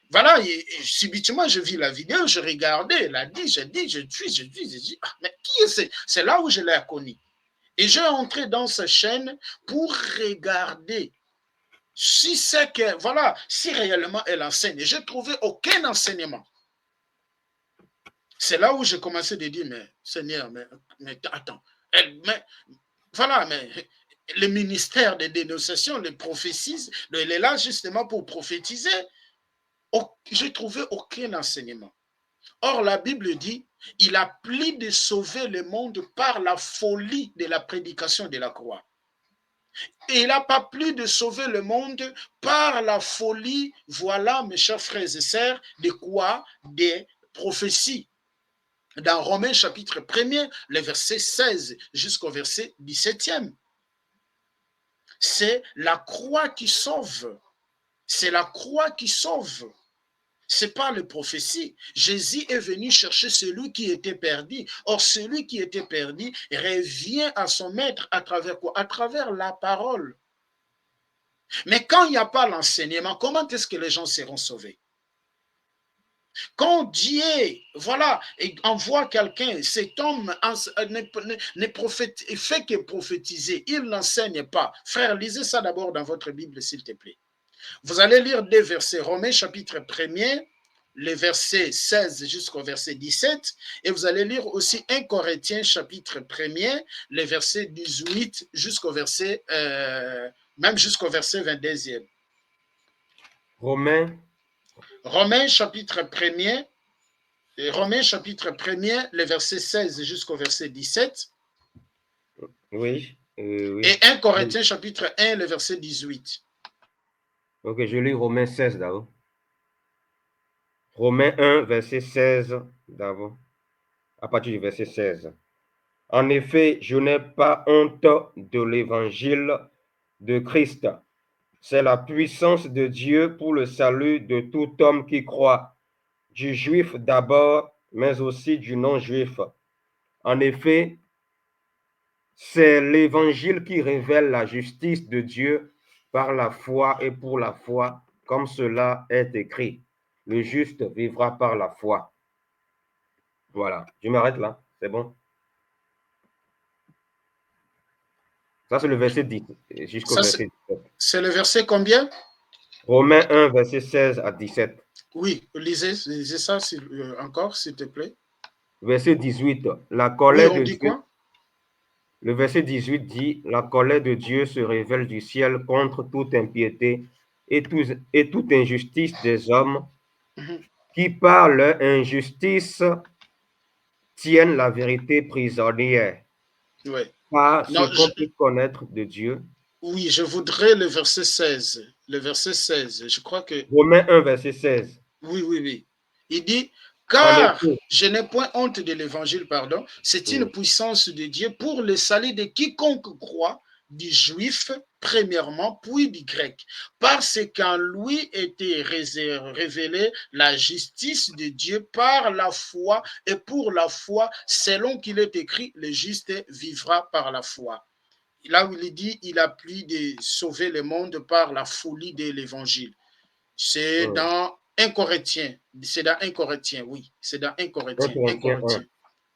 Voilà, et subitement, je vis la vidéo, je regardais, elle a dit, je dis, ah, mais qui est-ce? C'est là où je l'ai connu. Et j'ai entré dans sa chaîne pour regarder si c'est que, voilà, si réellement elle enseigne. Et je n'ai trouvé aucun enseignement. C'est là où j'ai commencé à dire, mais Seigneur, mais attends, voilà, mais le ministère de dénonciation, les prophéties, elle est là justement pour prophétiser. J'ai trouvé aucun enseignement. Or, la Bible dit, il a plu de sauver le monde par la folie de la prédication de la croix. Et il n'a pas plu de sauver le monde par la folie, voilà, mes chers frères et sœurs, de quoi? Des prophéties. Dans Romains chapitre 1er, le verset 16 jusqu'au verset 17e. C'est la croix qui sauve. C'est la croix qui sauve. Ce n'est pas les prophéties. Jésus est venu chercher celui qui était perdu. Or, celui qui était perdu revient à son maître à travers quoi? À travers la parole. Mais quand il n'y a pas l'enseignement, comment est-ce que les gens seront sauvés? Quand Dieu, voilà, envoie quelqu'un, cet homme ne fait que prophétiser, il n'enseigne pas. Frère, lisez ça d'abord dans votre Bible, s'il te plaît. Vous allez lire des versets, Romains chapitre 1er, les versets 16 jusqu'au verset 17, et vous allez lire aussi 1 Corinthiens chapitre 1er, les versets 18 jusqu'au verset, même jusqu'au verset 22e. Romains chapitre 1er, les versets 16 jusqu'au verset 17. Oui. Et 1 Corinthiens chapitre 1, le verset 18. Ok, je lis Romains 16 d'abord. Romains 1, verset 16 d'abord. À partir du verset 16. En effet, je n'ai pas honte de l'évangile de Christ. C'est la puissance de Dieu pour le salut de tout homme qui croit, du juif d'abord, mais aussi du non-juif. En effet, c'est l'évangile qui révèle la justice de Dieu par la foi et pour la foi, comme cela est écrit. Le juste vivra par la foi. Voilà, je m'arrête là, c'est bon. Ça, c'est le verset 10 jusqu'au verset 17. C'est le verset combien? Romains 1, verset 16 à 17. Oui, lisez ça encore, s'il te plaît. Verset 18, la colère oui, on de dit Dieu. Quoi? Le verset 18 dit, la colère de Dieu se révèle du ciel contre toute impiété et toute injustice des hommes qui, par leur injustice, tiennent la vérité prisonnière. Oui. Par ce qu'on peut connaître de Dieu. Oui, je voudrais le verset 16. Le verset 16, je crois que... Romains 1, verset 16. Oui. Il dit, car je n'ai point honte de l'évangile, pardon, c'est une puissance de Dieu pour le salut de quiconque croit, du juif premièrement, puis du grec, parce qu'en lui était révélée la justice de Dieu par la foi, et pour la foi, selon qu'il est écrit, le juste vivra par la foi. Là où il dit, il a plu de sauver le monde par la folie de l'évangile. C'est dans 1 Corinthiens. C'est dans 1 Corinthiens, oui. C'est dans 1 Corinthiens.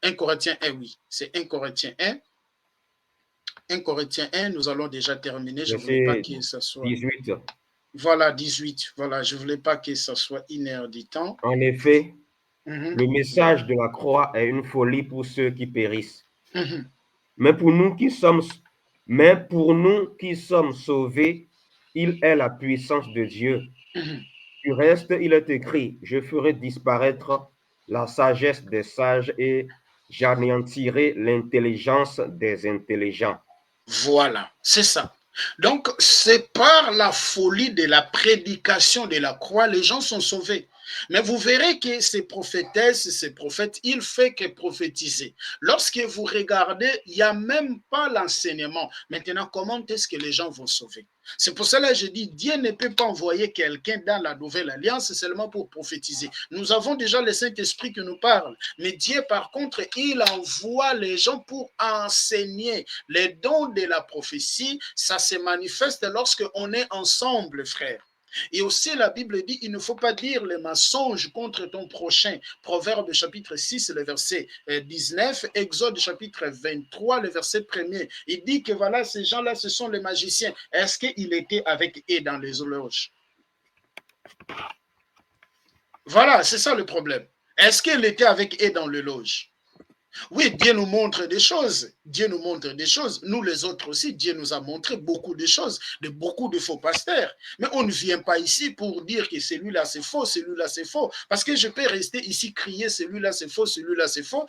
1 Corinthiens 1, oui. C'est 1 Corinthiens 1. 1 Corinthiens 1, nous allons déjà terminer. Je ne voulais pas que ça soit... 18. Voilà, 18. Voilà, je ne voulais pas que ça soit une heure du temps. En effet, le message de la croix est une folie pour ceux qui périssent. Mais pour nous qui sommes sauvés, il est la puissance de Dieu. Du reste, il est écrit, je ferai disparaître la sagesse des sages et j'anéantirai l'intelligence des intelligents. Voilà, c'est ça. Donc, c'est par la folie de la prédication de la croix, les gens sont sauvés. Mais vous verrez que ces prophétesses, ces prophètes, ils ne font que prophétiser. Lorsque vous regardez, il n'y a même pas l'enseignement. Maintenant, comment est-ce que les gens vont sauver? C'est pour cela que je dis, Dieu ne peut pas envoyer quelqu'un dans la nouvelle alliance seulement pour prophétiser. Nous avons déjà le Saint-Esprit qui nous parle. Mais Dieu, par contre, il envoie les gens pour enseigner. Les dons de la prophétie, ça se manifeste lorsque on est ensemble, frères. Et aussi, la Bible dit, il ne faut pas dire les mensonges contre ton prochain. Proverbe chapitre 6, le verset 19, Exode chapitre 23, le verset 1er. Il dit que voilà, ces gens-là, ce sont les magiciens. Est-ce qu'il était avec eux dans les loges? Voilà, c'est ça le problème. Est-ce qu'il était avec eux dans les loges? Oui, Dieu nous montre des choses. Dieu nous montre des choses. Nous, les autres aussi, Dieu nous a montré beaucoup de choses, de beaucoup de faux pasteurs. Mais on ne vient pas ici pour dire que celui-là c'est faux, celui-là c'est faux. Parce que je peux rester ici crier celui-là c'est faux, celui-là c'est faux.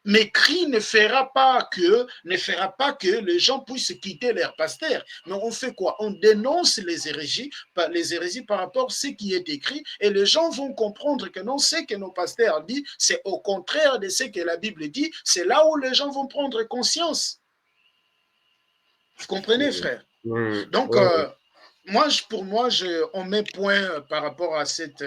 Mes cris ne fera pas que les gens puissent quitter leur pasteur. Mais on fait quoi? On dénonce les hérésies par rapport à ce qui est écrit, et les gens vont comprendre que non, ce que nos pasteurs disent, c'est au contraire de ce que la Bible dit. C'est là où les gens vont prendre conscience. Vous comprenez, frère? Donc, pour moi, on met point par rapport à cette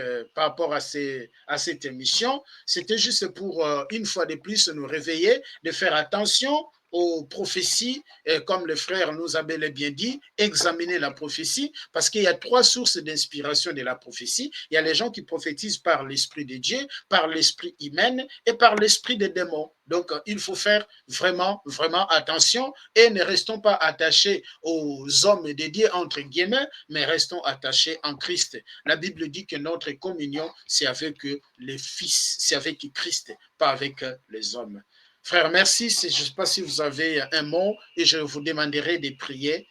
émission. C'était juste pour, une fois de plus, nous réveiller, de faire attention aux prophéties, comme le frère nous a bel et bien dit, examiner la prophétie, parce qu'il y a 3 sources d'inspiration de la prophétie. Il y a les gens qui prophétisent par l'Esprit de Dieu, par l'Esprit humain et par l'Esprit des démons. Donc, il faut faire vraiment, vraiment attention et ne restons pas attachés aux hommes de Dieu, entre guillemets, mais restons attachés en Christ. La Bible dit que notre communion, c'est avec les fils, c'est avec Christ, pas avec les hommes. Frère, merci. Je ne sais pas si vous avez un mot et je vous demanderai de prier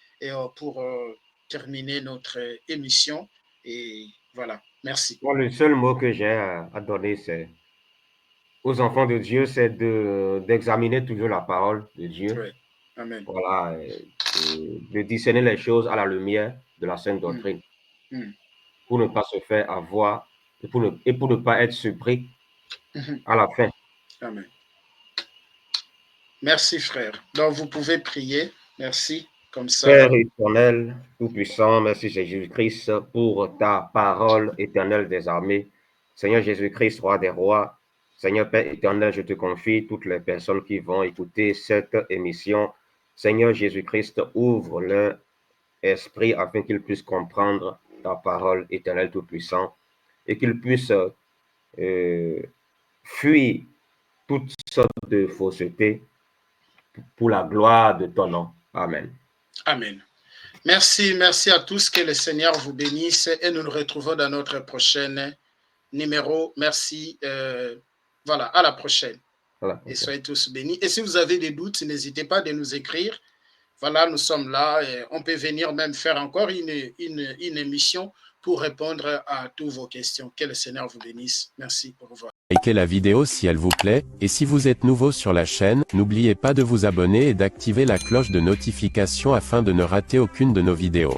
pour terminer notre émission. Et voilà, merci. Moi, le seul mot que j'ai à donner, c'est aux enfants de Dieu, c'est d'examiner toujours la parole de Dieu. Oui. Amen. Voilà, de discerner les choses à la lumière de la sainte doctrine, pour ne pas se faire avoir et pour ne pas être surpris à la fin. Amen. Merci, frère. Donc, vous pouvez prier. Merci. Comme ça. Père éternel, tout-puissant, merci Jésus-Christ pour ta parole éternelle des armées. Seigneur Jésus-Christ, roi des rois, Seigneur Père éternel, je te confie toutes les personnes qui vont écouter cette émission. Seigneur Jésus-Christ, ouvre leur esprit afin qu'ils puissent comprendre ta parole éternelle tout-puissant et qu'ils puissent fuir toutes sortes de faussetés pour la gloire de ton nom. Amen. Amen. Merci à tous. Que le Seigneur vous bénisse et nous nous retrouvons dans notre prochain numéro. Merci. Voilà, à la prochaine. Voilà. Et soyez tous bénis. Et si vous avez des doutes, n'hésitez pas de nous écrire. Voilà, nous sommes là et on peut venir même faire encore une émission pour répondre à toutes vos questions. Que le Seigneur vous bénisse. Merci. Au revoir. Likez la vidéo si elle vous plaît, et si vous êtes nouveau sur la chaîne, n'oubliez pas de vous abonner et d'activer la cloche de notification afin de ne rater aucune de nos vidéos.